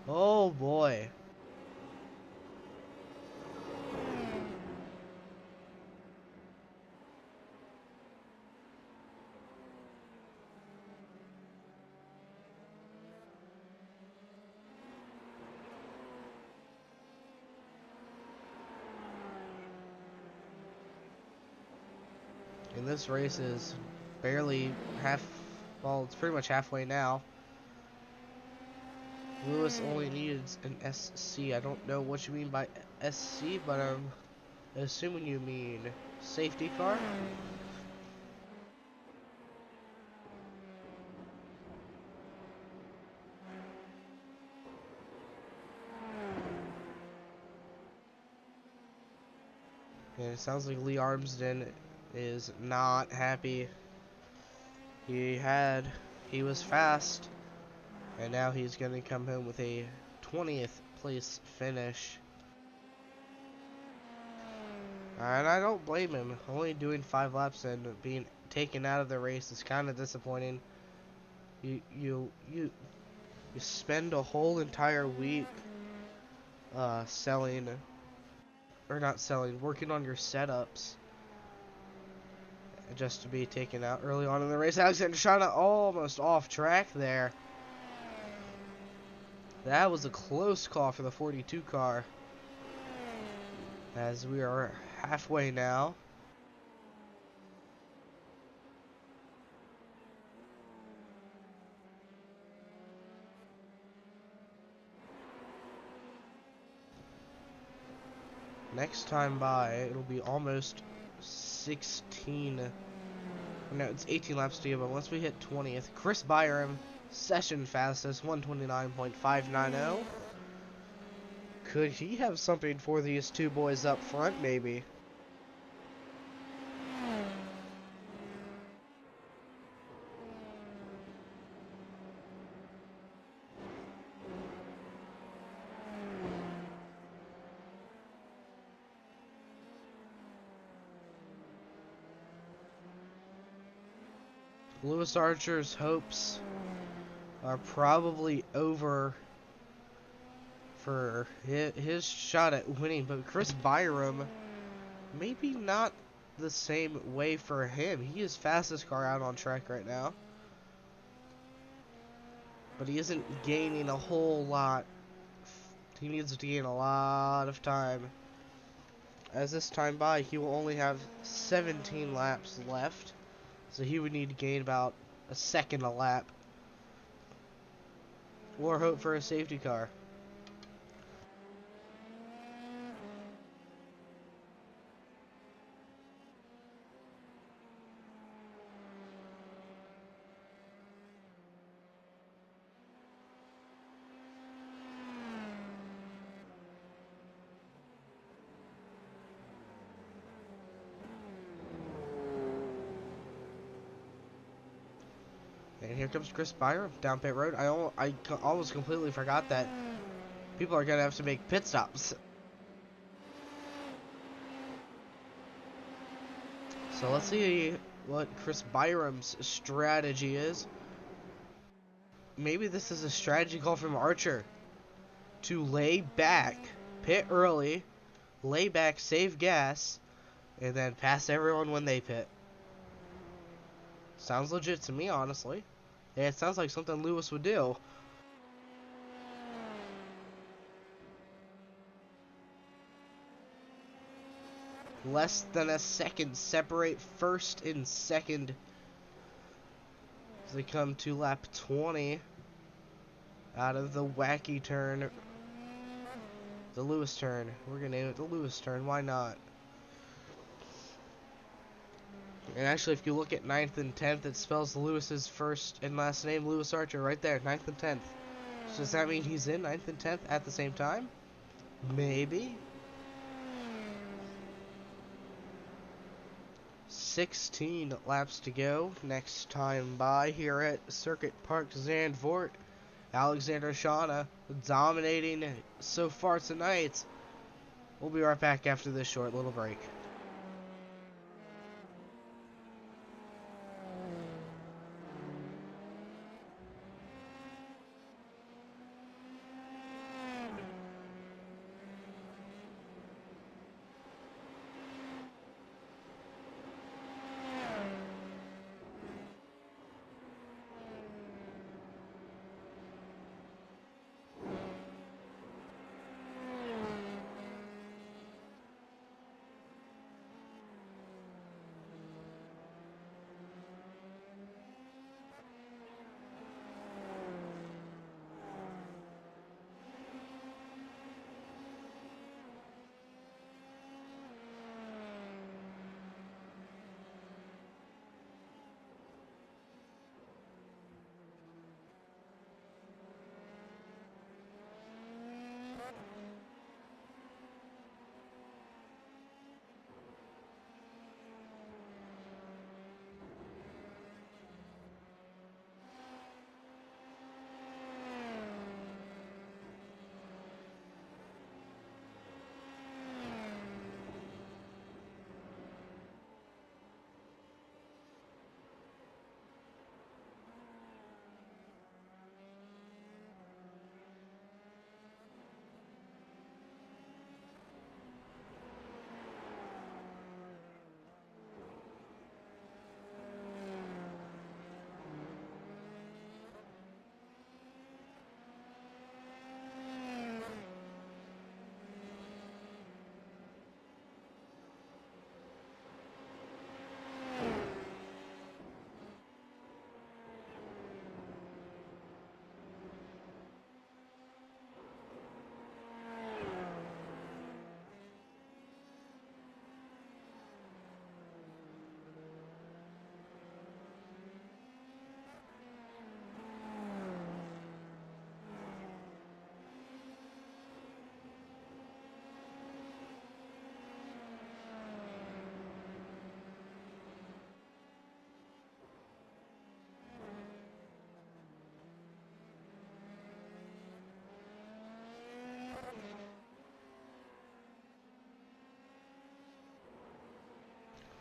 Oh boy. And this race is barely well, it's pretty much halfway now. Lewis only needs an SC. I don't know what you mean by SC, but I'm assuming you mean safety car. And it sounds like Lee Armsden is not happy. He was fast, and now he's going to come home with a 20th place finish. And I don't blame him. Only doing 5 laps and being taken out of the race is kind of disappointing. You spend a whole entire week working on your setups, just to be taken out early on in the race. Alexander Shauna almost off track there. That was a close call for the 42 car, as we are halfway now. Next time by, it'll be almost 16. No, it's 18 laps to go, but once we hit 20th, Chris Byram, session fastest, 129.590. Could he have something for these two boys up front, maybe? Lewis Archer's hopes are probably over for his shot at winning, but Chris Byram, maybe not the same way for him. He is fastest car out on track right now. but he isn't gaining a whole lot. He needs to gain a lot of time. As this time by, he will only have 17 laps left, so he would need to gain about a second a lap, or hope for a safety car. And here comes Chris Byram down pit road. I almost completely forgot that people are going to have to make pit stops. So let's see what Chris Byram's strategy is. Maybe this is a strategy call from Archer to lay back, pit early, lay back, save gas, and then pass everyone when they pit. Sounds legit to me, honestly. Yeah, it sounds like something Lewis would do. Less than a second separate first and second as they come to lap 20 out of the wacky turn. The Lewis turn. We're going to name it the Lewis turn. Why not? And actually, if you look at 9th and 10th, it spells Lewis's first and last name, Lewis Archer, right there, 9th and 10th. So does that mean he's in 9th and 10th at the same time? Maybe. 16 laps to go. Next time by here at Circuit Park Zandvoort. Alexander Shauna dominating so far tonight. We'll be right back after this short little break.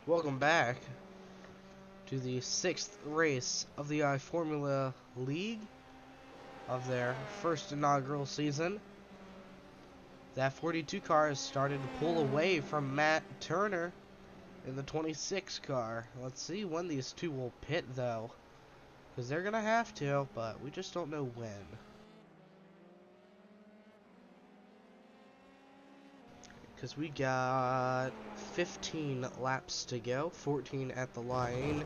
Welcome back to the 6th race of the iFormula League of their first inaugural season. That 42 car has started to pull away from Matt Turner in the 26 car. Let's see when these two will pit, though, Because they're going to have to, but we just don't know when. Because we got 15 laps to go, 14 at the line.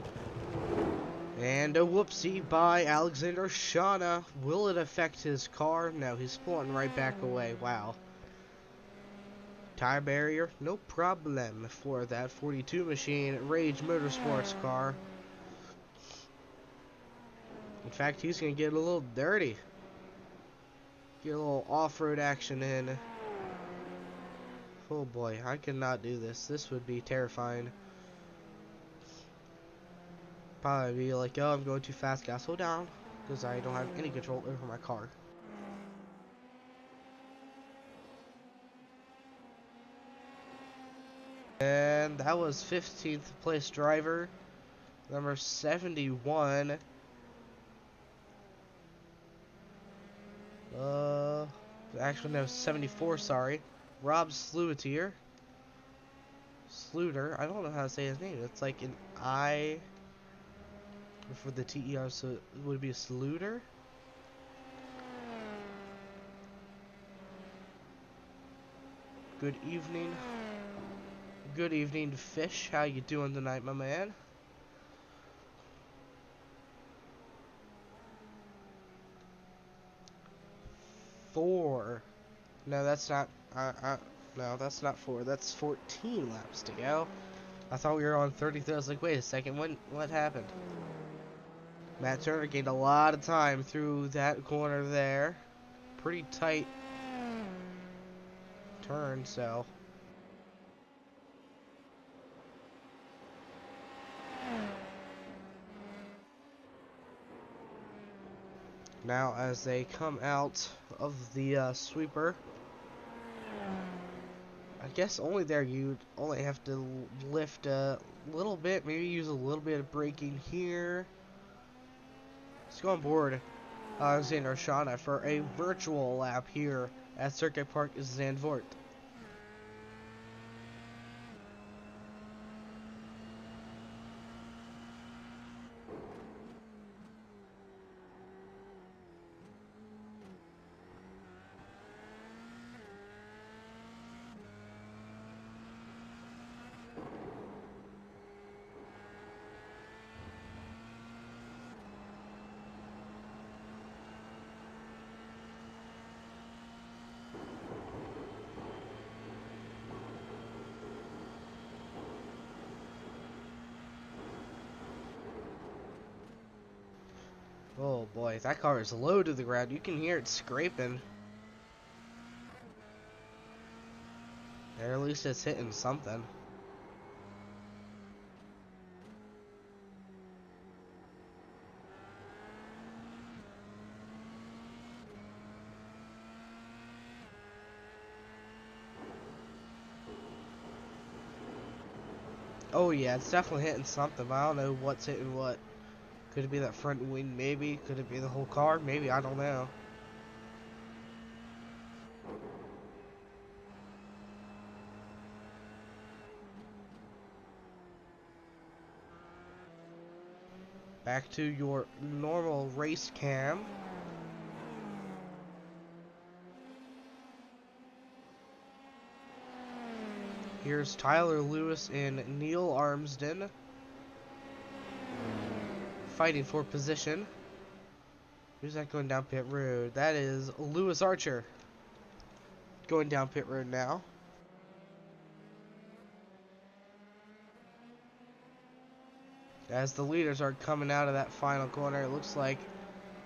And a whoopsie by Alexander Shauna. Will it affect his car? No, he's pulling right back away. Wow. Tire barrier, no problem for that 42 machine Rage Motorsports car. In fact, he's going to get a little dirty. Get a little off-road action in. Oh boy, I cannot do this. This would be terrifying. Probably be like, oh, I'm going too fast, gotta slow down. Because I don't have any control over my car. And that was 15th place driver, number 71. Actually no, 74, sorry. Rob Sluter. I don't know how to say his name. It's like an I for the TER, so it would be a Sluter. Good evening. Good evening, Fish. How you doing tonight, my man? Four. No, that's not. No, that's not 4. That's 14 laps to go. I thought we were on 33. I was like, wait a second. What happened? Matt Turner gained a lot of time through that corner there. Pretty tight turn, so. Now, as they come out of the sweeper, I guess only there you'd only have to lift a little bit, maybe use a little bit of braking here. Let's go on board Alexander Shauna for a virtual lap here at Circuit Park Zandvoort. Oh boy, that car is low to the ground. You can hear it scraping. Or at least it's hitting something. Oh yeah, it's definitely hitting something, but I don't know what's hitting what. Could it be that front wing, maybe? Could it be the whole car? Maybe, I don't know. Back to your normal race cam. Here's Tyler Lewis and Neil Armsden fighting for position. Who's that going down pit road? That is Lewis Archer going down pit road now. As the leaders are coming out of that final corner, it looks like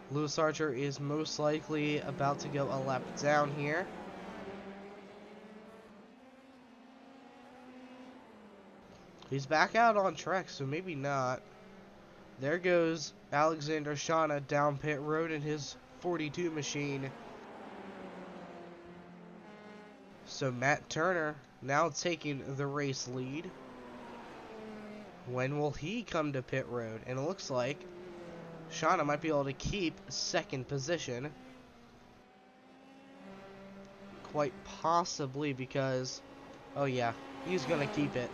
Lewis Archer is most likely about to go a lap down here. He's back out on track, so maybe not. There goes Alexander Shauna down pit road in his 42 machine. So Matt Turner now taking the race lead. When will he come to pit road? And it looks like Shauna might be able to keep second position. Quite possibly because, oh yeah, he's going to keep it.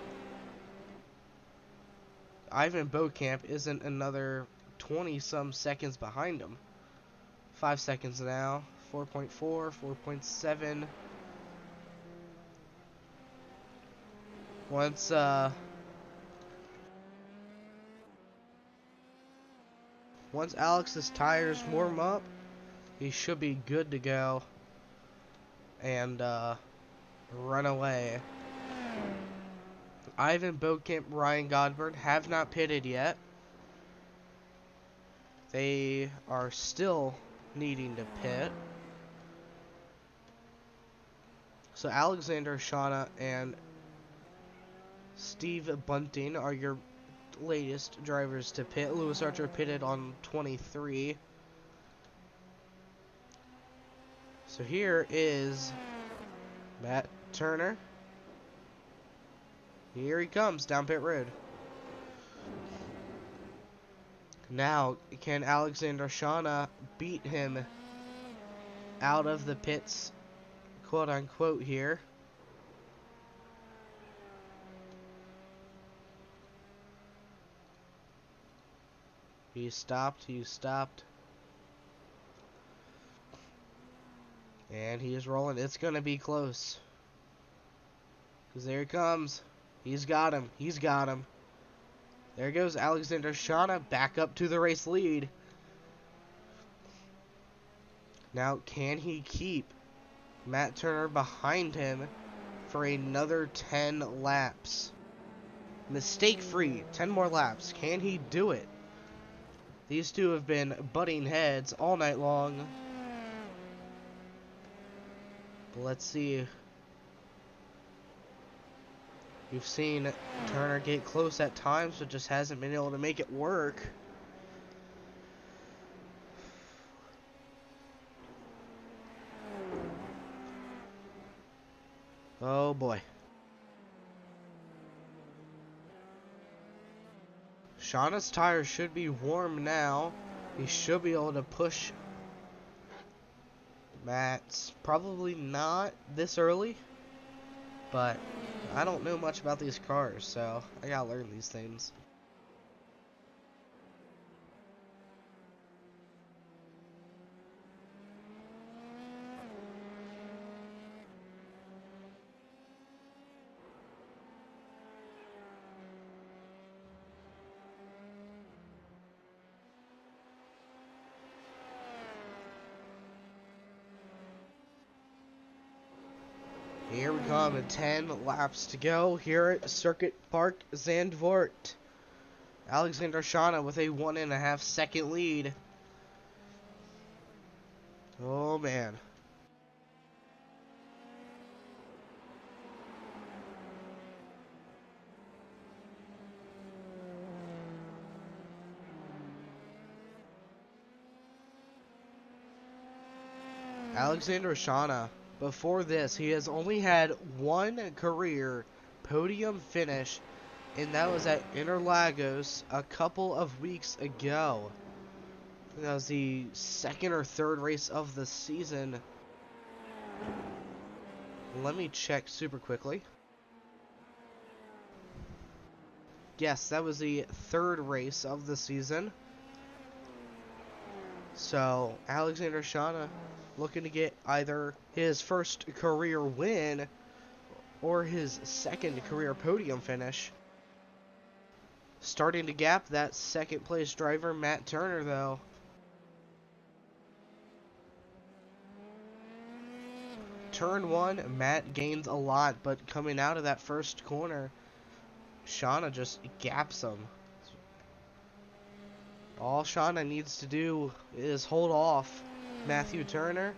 Ivan Bokamp isn't another 20 some seconds behind him. 5 seconds now. 4.4, 4.7. Once Alex's tires warm up, he should be good to go and run away. Ivan Bokamp, Ryan Godburn have not pitted yet. They are still needing to pit. So Alexander Shauna and Steve Bunting are your latest drivers to pit. Lewis Archer pitted on 23. So here is Matt Turner. Here he comes down pit road. Now, can Alexander Shauna beat him out of the pits, quote unquote, here? He stopped. And he is rolling. It's going to be close. Because there he comes. He's got him. There goes Alexander Shauna back up to the race lead. Now, can he keep Matt Turner behind him for another 10 laps? Mistake-free, 10 more laps. Can he do it? These two have been butting heads all night long. But let's see. We've seen Turner get close at times, but just hasn't been able to make it work. Oh boy. Shauna's tires should be warm now. He should be able to push Matt's. Probably not this early, but I don't know much about these cars, so I gotta learn these things. Here we come, 10 laps to go here at Circuit Park Zandvoort. Alexander Shauna with a 1.5 second lead. Oh man. Alexander Shauna, before this, he has only had one career podium finish, and that was at Interlagos a couple of weeks ago. That was the second or third race of the season. Let me check super quickly. Yes, that was the third race of the season. So, Alexander Shauna looking to get either his first career win or his second career podium finish. Starting to gap that second place driver, Matt Turner, though. Turn one, Matt gains a lot, but coming out of that first corner, Shauna just gaps him. All Shauna needs to do is hold off Matthew Turner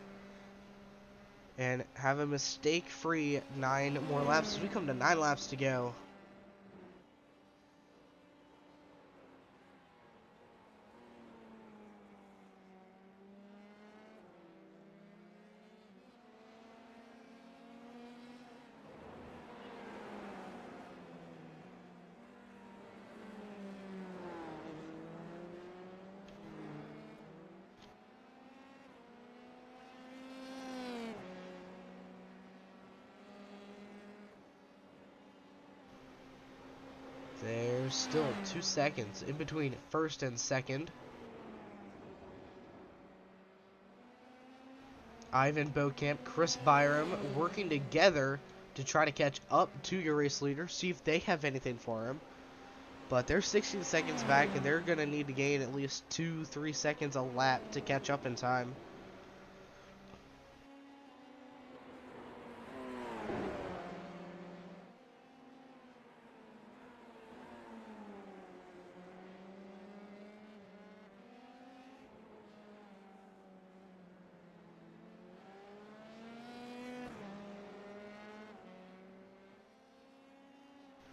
and have a mistake-free 9 more laps as we come to 9 laps to go. There's still 2 seconds in between first and second. Ivan Beaucamp, Chris Byram working together to try to catch up to your race leader, see if they have anything for him. But they're 16 seconds back, and they're going to need to gain at least 2-3 seconds a lap to catch up in time.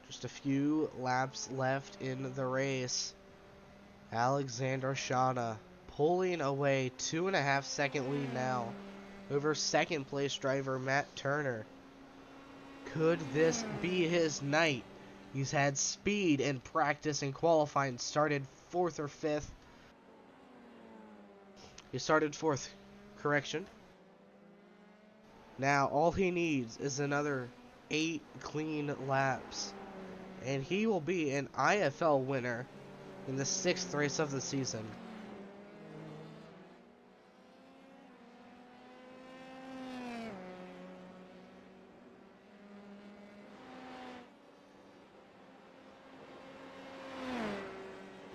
Just a few laps left in the race. Alexander Shauna pulling away 2.5 second lead now over second place driver Matt Turner. Could this be his night? He's had speed in practice and qualifying, started 4th or 5th. He started 4th, correction. Now all he needs is another 8 clean laps, and he will be an IFL winner in the 6th race of the season.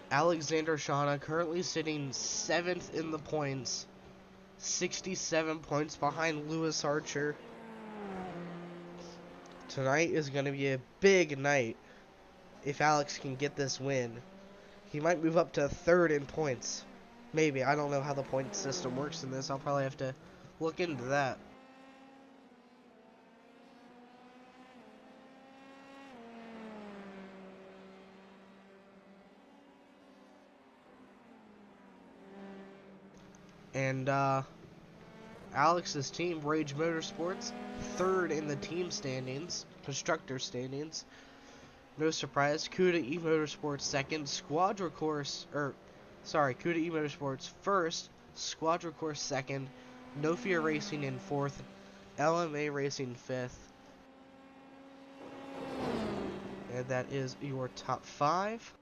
Alexander Shauna currently sitting 7th in the points, 67 points behind Lewis Archer. Tonight is going to be a big night if Alex can get this win. He might move up to 3rd in points. Maybe. I don't know how the point system works in this. I'll probably have to look into that. And Alex's team, Rage Motorsports, 3rd in the team standings, constructor standings. No surprise. Cuda E Motorsports 2nd, Cuda E Motorsports 1st, Squadra Course 2nd, No Fear Racing in 4th, LMA Racing 5th. And that is your top 5.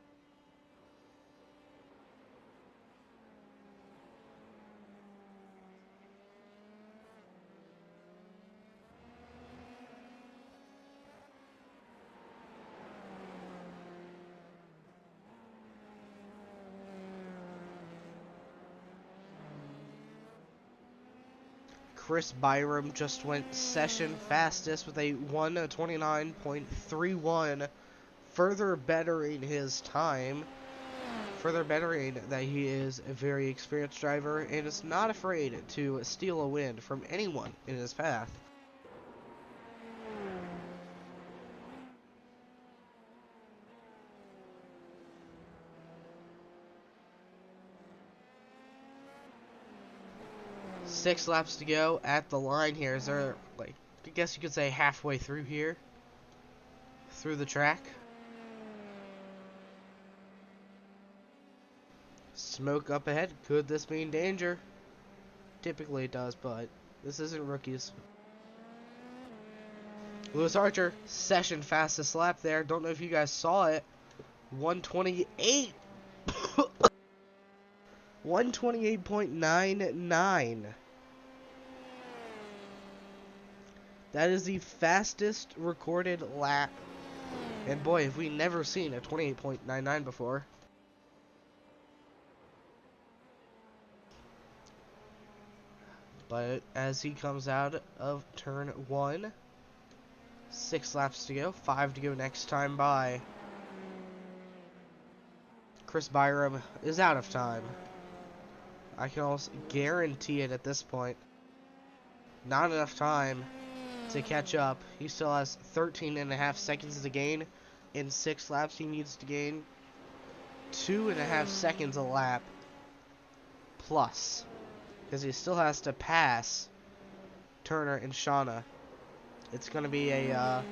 Chris Byram just went session fastest with a 1:29.31, further bettering his time, further bettering that he is a very experienced driver and is not afraid to steal a win from anyone in his path. Six laps to go at the line here. Is there, like, I guess you could say halfway through here, through the track. Smoke up ahead. Could this mean danger? Typically it does, but this isn't rookies. Lewis Archer, session fastest lap there. Don't know if you guys saw it. 128. 128.99. That is the fastest recorded lap. And boy, have we never seen a 28.99 before. But as he comes out of turn 1, 6 laps to go, 5 to go next time by. Chris Byram is out of time. I can almost guarantee it at this point. Not enough time to catch up. He still has 13.5 seconds to gain. In 6 laps, he needs to gain 2.5 seconds a lap plus, because he still has to pass Turner and Shauna. It's going to be a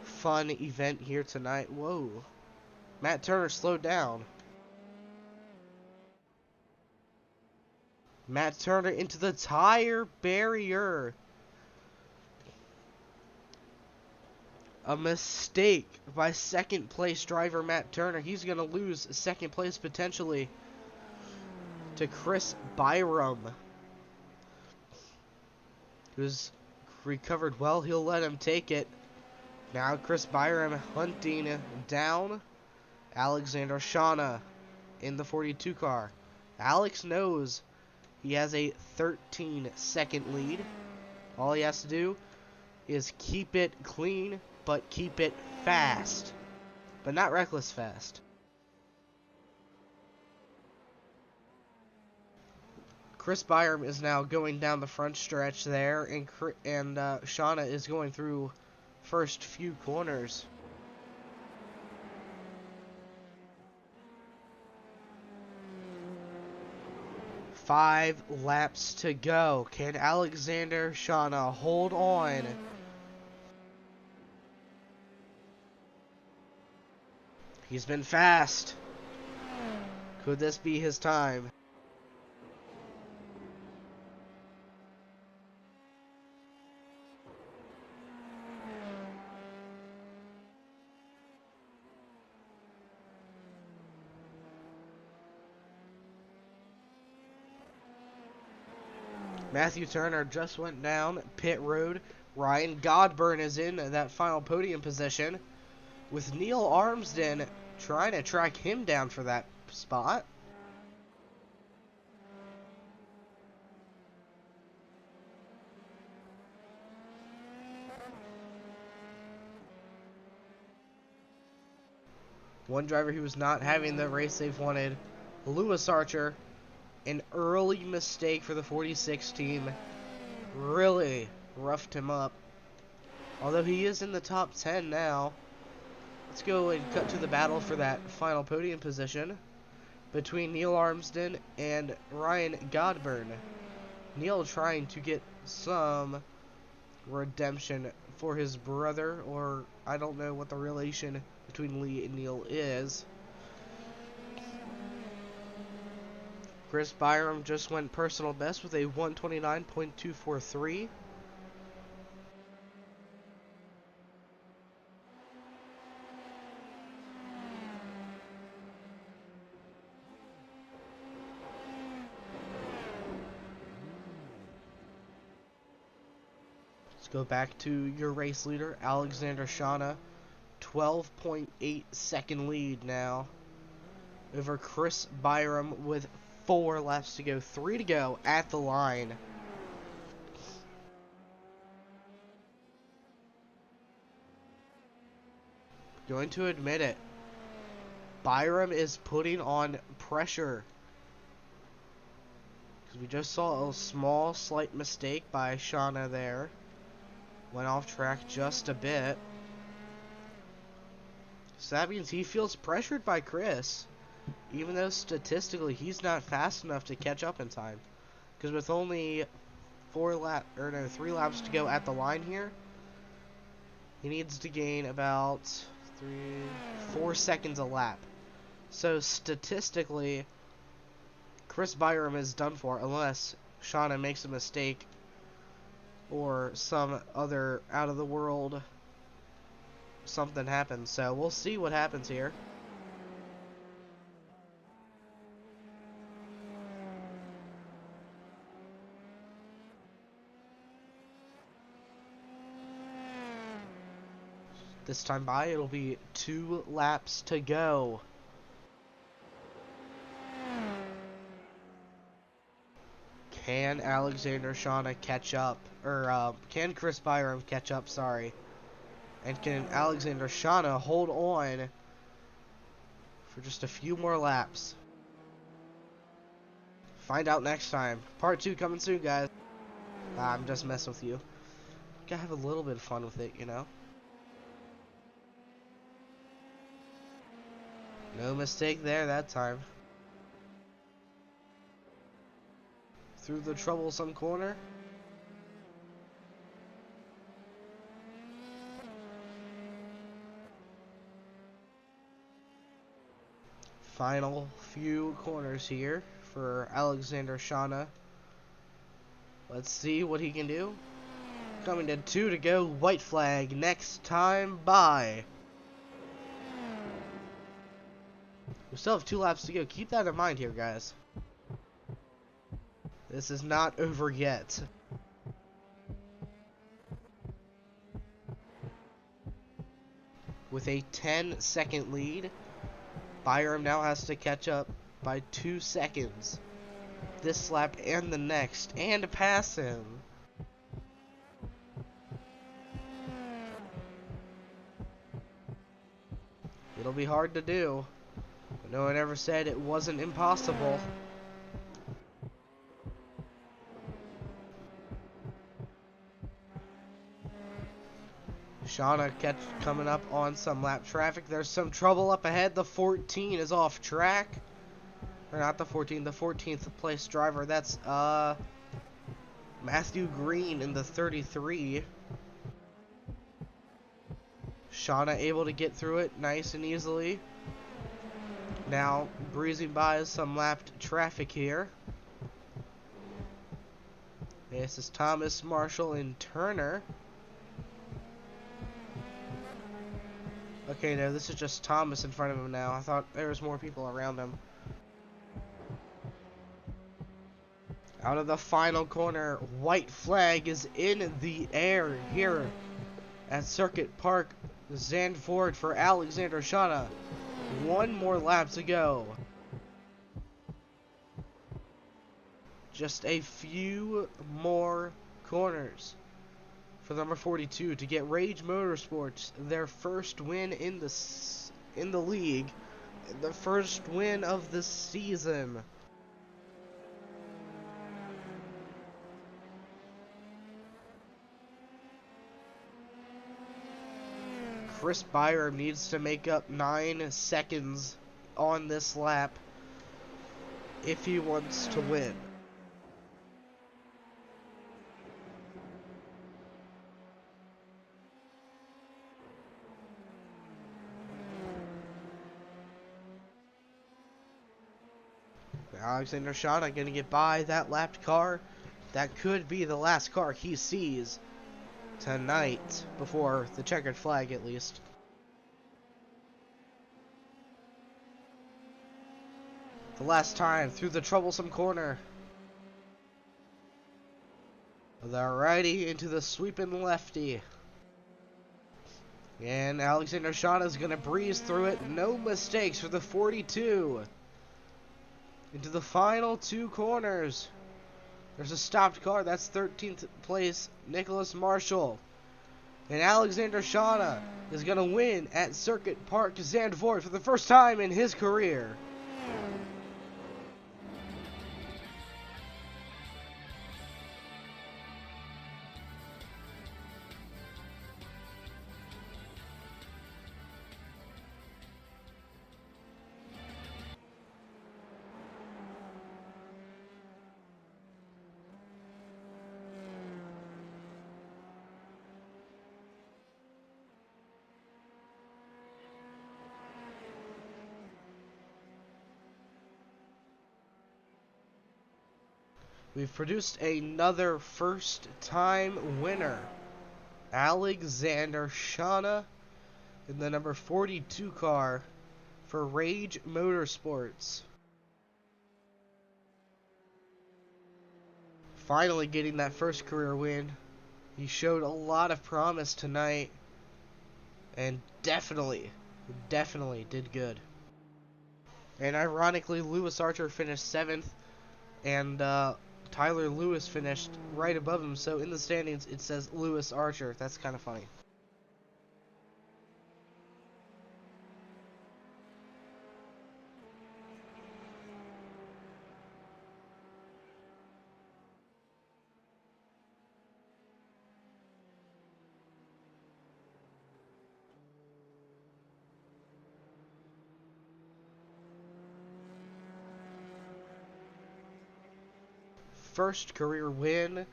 fun event here tonight. Whoa. Matt Turner slowed down. Matt Turner into the tire barrier. A mistake by second place driver Matt Turner. He's going to lose second place potentially to Chris Byram. who's recovered well. He'll let him take it. Now Chris Byram hunting down Alexander Shauna in the 42 car. Alex knows he has a 13-second lead. All he has to do is keep it clean, but keep it fast. But not reckless fast. Chris Byram is now going down the front stretch there, and Shauna is going through first few corners. Five laps to go. Can Alexander Shauna hold on? He's been fast. Could this be his time? Matthew Turner just went down pit road. Ryan Godburn is in that final podium position, with Neil Armsden trying to track him down for that spot. One driver who was not having the race they've wanted, Lewis Archer. An early mistake for the 46 team really roughed him up. Although he is in the top 10 now. Let's go and cut to the battle for that final podium position between Neil Armsden and Ryan Godburn. Neil trying to get some redemption for his brother, or I don't know what the relation between Lee and Neil is. Chris Byram just went personal best with a 129.243. Let's go back to your race leader, Alexander Shauna. 12.8 second lead now over Chris Byram with 4 laps to go, 3 to go at the line. Going to admit it, Byram is putting on pressure. Because we just saw a small, slight mistake by Shauna there. Went off track just a bit. So that means he feels pressured by Chris. Even though statistically he's not fast enough to catch up in time. Because with only 3 laps to go at the line here, he needs to gain about 4 seconds a lap. So statistically, Chris Byram is done for unless Shauna makes a mistake or some other out of the world something happens. So we'll see what happens here. This time by, it'll be 2 laps to go. Can Alexander Shauna catch up? Or, can Chris Byram catch up, sorry. And can Alexander Shauna hold on for just a few more laps? Find out next time. Part 2 coming soon, guys. I'm just messing with you. Gotta have a little bit of fun with it, you know? No mistake there that time. Through the troublesome corner. Final few corners here for Alexander Shauna. Let's see what he can do. Coming to 2 to go. White flag. Next time by. We still have 2 laps to go. Keep that in mind here, guys. This is not over yet. with a 10-second lead. Byram now has to catch up by 2 seconds this lap and the next, and pass him. It'll be hard to do, but no one ever said it wasn't impossible. Shauna coming up on some lap traffic. There's some trouble up ahead. The 14 is off track. Or not the 14, the 14th place driver. That's Matthew Green in the 33. Shauna able to get through it nice and easily. Now breezing by some lapped traffic here. This is Thomas, Marshall, and Turner. Okay, no, this is just Thomas in front of him now. I thought there was more people around him. Out of the final corner, white flag is in the air here at Circuit Park Zandvoort for Alexander Shauna. One more lap to go. Just a few more corners for number 42 to get Rage Motorsports their first win in the league, the first win of the season. Chris Byram needs to make up 9 seconds on this lap if he wants to win. Alexander Shauna going to get by that lapped car. That could be the last car he sees tonight, before the checkered flag at least. The last time through the troublesome corner. The righty into the sweeping lefty. And Alexander Shauna is going to breeze through it. No mistakes for the 42. Into the final 2 corners. There's a stopped car. That's 13th place Nicholas Marshall. And Alexander Shauna is going to win at Circuit Park Zandvoort for the first time in his career. We've produced another first-time winner. Alexander Shauna in the number 42 car for Rage Motorsports. Finally getting that first career win. He showed a lot of promise tonight and definitely did good. And ironically, Lewis Archer finished 7th and Tyler Lewis finished right above him, so in the standings it says Lewis Archer. That's kind of funny. First career win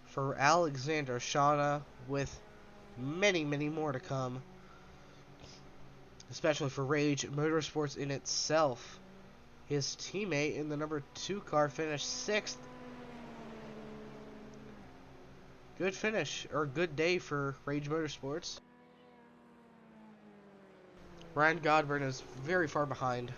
for Alexander Shauna, with many more to come, especially for Rage Motorsports in itself. His teammate in the number 2 car finished 6th. Good finish, or good day for Rage Motorsports. Ryan Godburn is very far behind.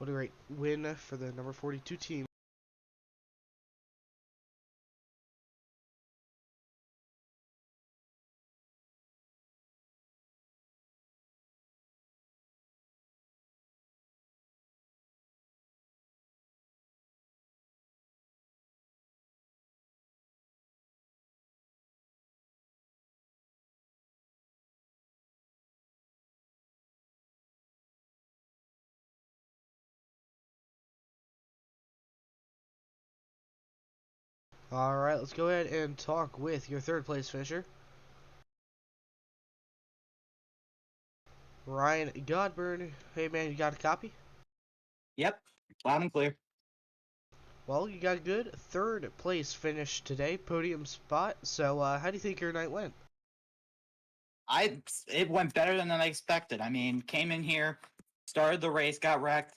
What a great win for the number 42 team. Alright, let's go ahead and talk with your third place finisher, Ryan Godburn. Hey man, you got a copy? Yep, loud and clear. Well, you got a good third place finish today, podium spot. So, how do you think your night went? It went better than I expected. I mean, came in here, started the race, got wrecked,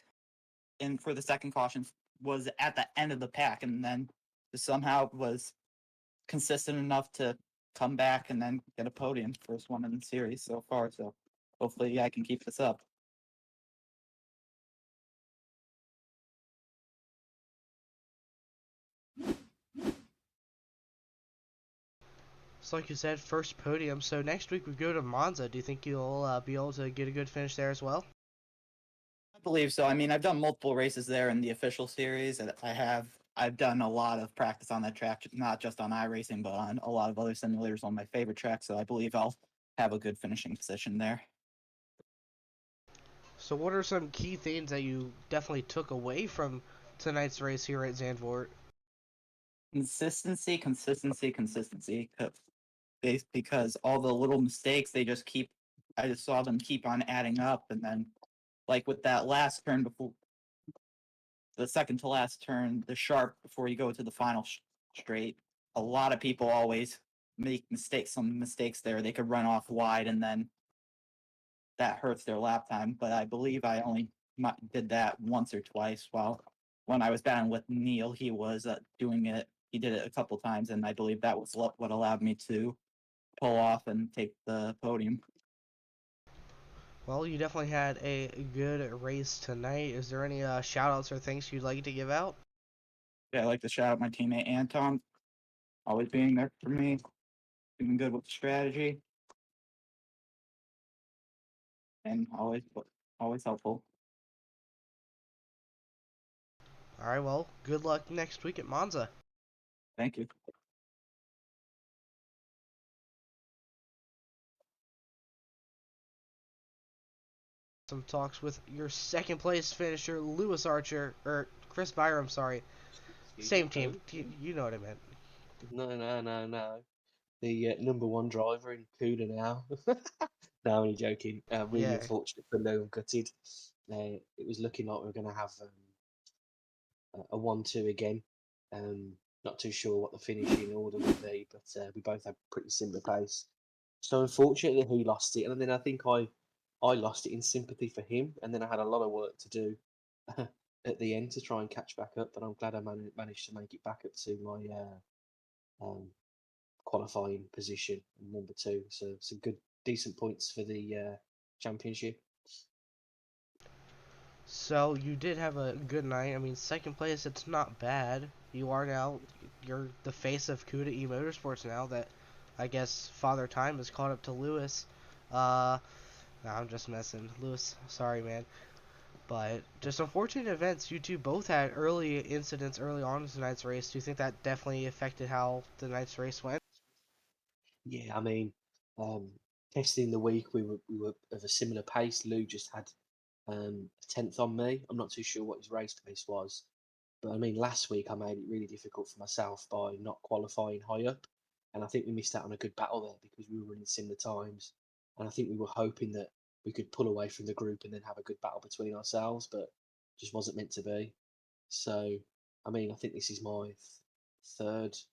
and for the second caution was at the end of the pack, and then somehow was consistent enough to come back and then get a podium, first one in the series so far. So hopefully I can keep this up. So, like you said, first podium. So next week we go to Monza. Do you think you'll be able to get a good finish there as well? I believe so. I mean, I've done multiple races there in the official series, and I've done a lot of practice on that track, not just on iRacing, but on a lot of other simulators on my favorite track. So I believe I'll have a good finishing position there. So, what are some key things that you definitely took away from tonight's race here at Zandvoort? Consistency, consistency, consistency. Because all the little mistakes, I just saw them keep on adding up. And then, like with that last turn before the second to last turn, the sharp before you go to the final straight, a lot of people always make mistakes, some mistakes there. They could run off wide and then that hurts their lap time. But I believe I only did that once or twice while when I was battling with Neil, he was doing it. He did it a couple times, and I believe that was what allowed me to pull off and take the podium. Well, you definitely had a good race tonight. Is there any shout outs or things you'd like to give out? Yeah, I'd like to shout out my teammate Anton, always being there for me, doing good with the strategy, and always helpful. All right, well, good luck next week at Monza. Thank you. Some talks with your second place finisher, Lewis Archer, or Chris Byram, sorry. Same team. You know what I meant. No. The number one driver in Cuda now. No, I'm only joking. Really Yeah. unfortunate for Logan Gutted. It was looking like we were going to have a 1-2 again. Not too sure what the finishing order would be, but we both had pretty similar pace. So unfortunately, he lost it, and then I think I lost it in sympathy for him, and then I had a lot of work to do at the end to try and catch back up. But I'm glad I managed to make it back up to my qualifying position number 2. So some good, decent points for the championship. So you did have a good night. I mean, second place, it's not bad. You're the face of Cuda E Motorsports now. That I guess Father Time has caught up to Lewis. No, I'm just messing, Lewis. Sorry, man. But just unfortunate events. You two both had early incidents early on in tonight's race. Do you think that definitely affected how the night's race went? Yeah, I mean, testing the week we were of a similar pace. Lou just had a tenth on me. I'm not too sure what his race pace was, but I mean, last week I made it really difficult for myself by not qualifying high up, and I think we missed out on a good battle there because we were running similar times, and I think we were hoping that we could pull away from the group and then have a good battle between ourselves, but just wasn't meant to be. So, I mean, I think this is my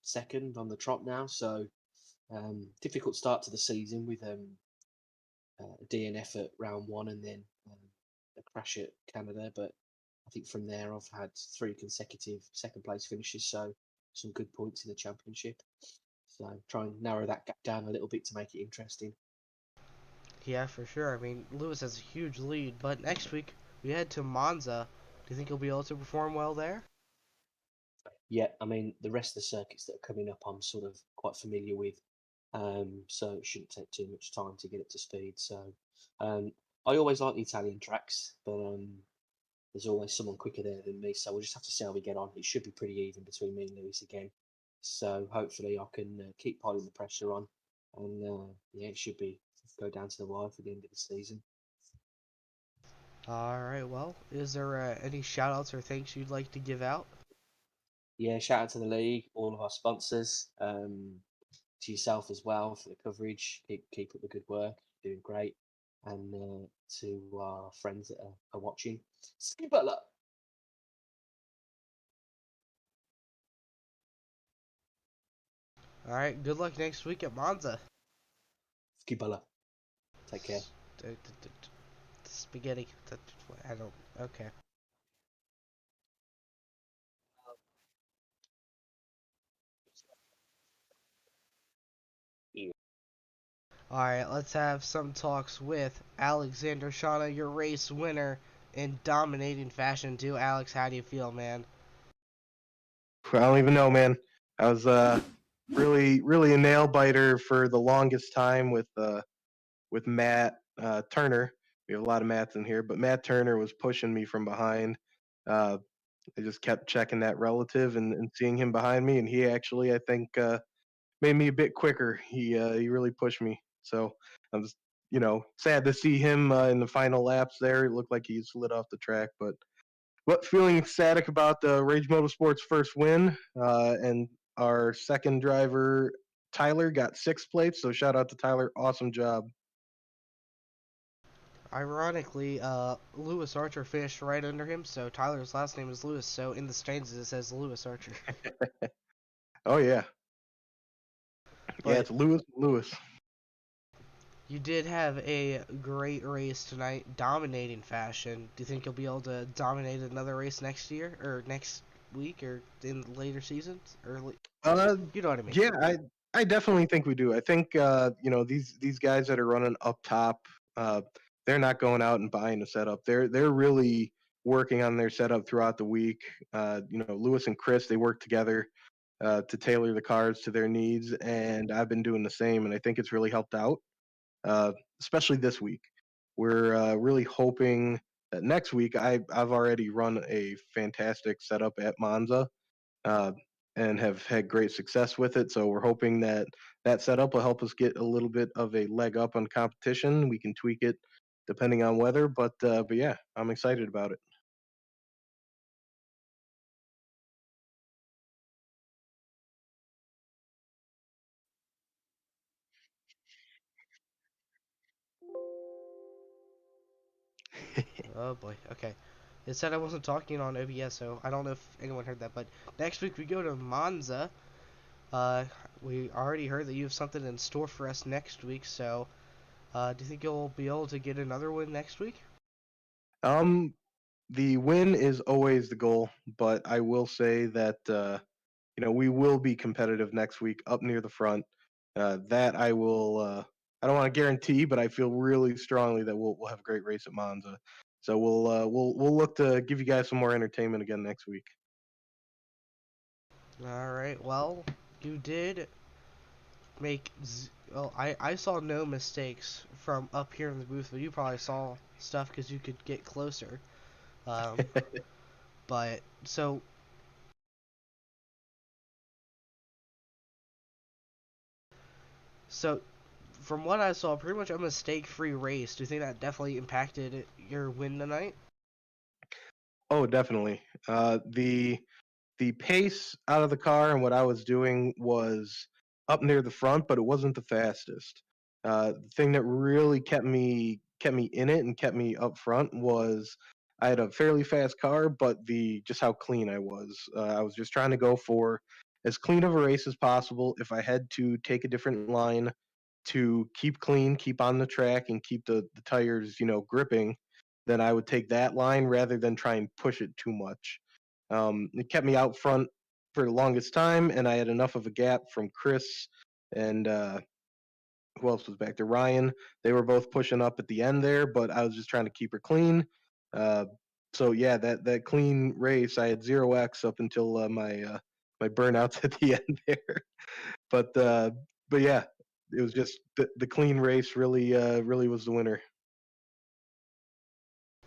second on the trot now, so difficult start to the season with a DNF at round 1 and then a crash at Canada. But I think from there I've had 3 consecutive second place finishes, so some good points in the championship. So try and narrow that gap down a little bit to make it interesting. Yeah, for sure. I mean, Lewis has a huge lead, but next week we head to Monza. Do you think he'll be able to perform well there? Yeah, I mean, the rest of the circuits that are coming up, I'm sort of quite familiar with, so it shouldn't take too much time to get up to speed. So, um, I always like the Italian tracks, but there's always someone quicker there than me. So we'll just have to see how we get on. It should be pretty even between me and Lewis again. So hopefully I can keep piling the pressure on, and yeah, it should be go down to the wire for the end of the season. All right. Well, is there any shout outs or thanks you'd like to give out? Yeah, shout out to the league, all of our sponsors, to yourself as well for the coverage. Keep up the good work, doing great, and to our friends that are watching. Skibala. All right. Good luck next week at Monza. Skibala. Take care. Spaghetti. I don't. Okay. All right. Let's have some talks with Alexander Shauna, your race winner in dominating fashion too. Alex, how do you feel, man? I don't even know, man. I was really a nail biter for the longest time with Matt Turner. We have a lot of Matts in here, but Matt Turner was pushing me from behind. Uh, I just kept checking that relative and seeing him behind me, and he actually, I think, made me a bit quicker. He really pushed me. So I was, sad to see him in the final laps there. It looked like he slid off the track, but feeling ecstatic about the Rage Motorsports first win, and our second driver Tyler got 6 plates. So shout out to Tyler, awesome job. Ironically, Lewis Archer finished right under him, so Tyler's last name is Lewis. So in the standings it says Lewis Archer. Oh yeah, yeah, But it's Lewis. you did have a great race tonight, dominating fashion. Do you think you'll be able to dominate another race next year or next week or in later seasons? Uh, You know what I mean. yeah, I definitely think we do. I think these guys that are running up top, uh, they're not going out and buying a setup. They're really working on their setup throughout the week. Lewis and Chris, they work together to tailor the cars to their needs, and I've been doing the same, and I think it's really helped out, uh, especially this week. We're really hoping that next week I've already run a fantastic setup at Monza, uh, and have had great success with it. So we're hoping that that setup will help us get a little bit of a leg up on competition. We can tweak it depending on weather, but yeah, I'm excited about it. Oh boy. Okay. It said I wasn't talking on OBS, so I don't know if anyone heard that. But next week we go to Monza. Uh, we already heard that you have something in store for us next week. So, do you think you'll be able to get another win next week? um, the win is always the goal, but I will say that we will be competitive next week up near the front. That I will. I don't want to guarantee, but I feel really strongly that we'll have a great race at Monza. So we'll look to give you guys some more entertainment again next week. All right. Well, you did make. Well, I saw no mistakes from up here in the booth, but you probably saw stuff because you could get closer. Um, but so from what I saw, pretty much a mistake-free race. Do you think that definitely impacted your win tonight? Oh, definitely. The pace out of the car and what I was doing was up near the front, but it wasn't the fastest. The thing that really kept me in it and kept me up front was I had a fairly fast car, but the just how clean I was. I was just trying to go for as clean of a race as possible. If I had to take a different line to keep clean, keep on the track, and keep the tires, gripping, then I would take that line rather than try and push it too much. It kept me out front for the longest time, and I had enough of a gap from Chris and who else was back there? Ryan. They were both pushing up at the end there, but I was just trying to keep her clean. Uh, So yeah, that clean race, I had 0x up until my burnouts at the end there. But yeah, it was just the clean race really was the winner.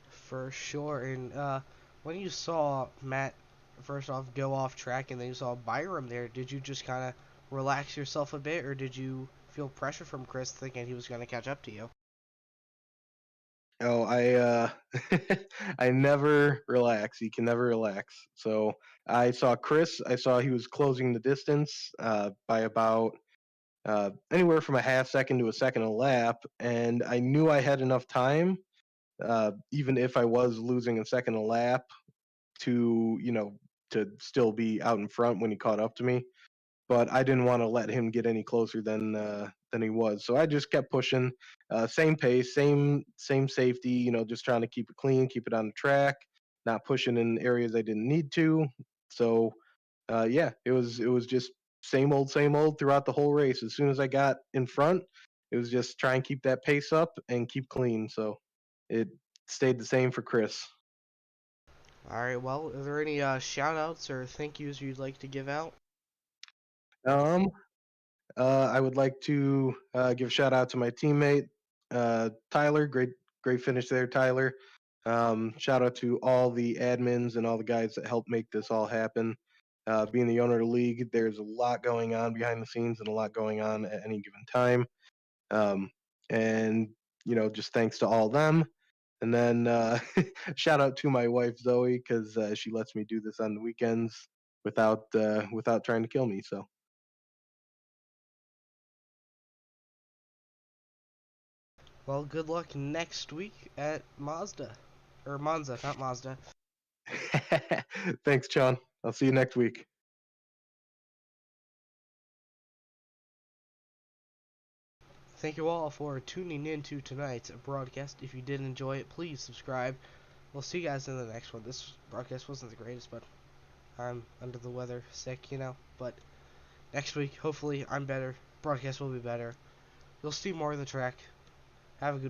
For sure. And when you saw Matt first off go off track, and then you saw Byram there, did you just kind of relax yourself a bit, or did you feel pressure from Chris thinking he was going to catch up to you? Oh, I I never relax. You can never relax. So I saw Chris. I saw he was closing the distance by about anywhere from a half second to a second a lap, and I knew I had enough time, even if I was losing a second a lap, to to still be out in front when he caught up to me. But I didn't want to let him get any closer than he was. So I just kept pushing, same pace, same safety. Just trying to keep it clean, keep it on the track, not pushing in areas I didn't need to. So yeah, it was just same old throughout the whole race. As soon as I got in front, it was just try and keep that pace up and keep clean. So it stayed the same for Chris. All right. Well, are there any shout outs or thank yous you'd like to give out? Um, I would like to give a shout out to my teammate Tyler. Great finish there, Tyler. Shout out to all the admins and all the guys that helped make this all happen. Being the owner of the league, there's a lot going on behind the scenes and a lot going on at any given time. Um, and just thanks to all them. And then shout out to my wife Zoe because she lets me do this on the weekends without trying to kill me. So. Well, good luck next week at Mazda. Or Monza, not Mazda. Thanks, John. I'll see you next week. Thank you all for tuning in to tonight's broadcast. If you did enjoy it, please subscribe. We'll see you guys in the next one. This broadcast wasn't the greatest, but I'm under the weather, sick. But next week, hopefully, I'm better. Broadcast will be better. You'll see more of the track. Have a good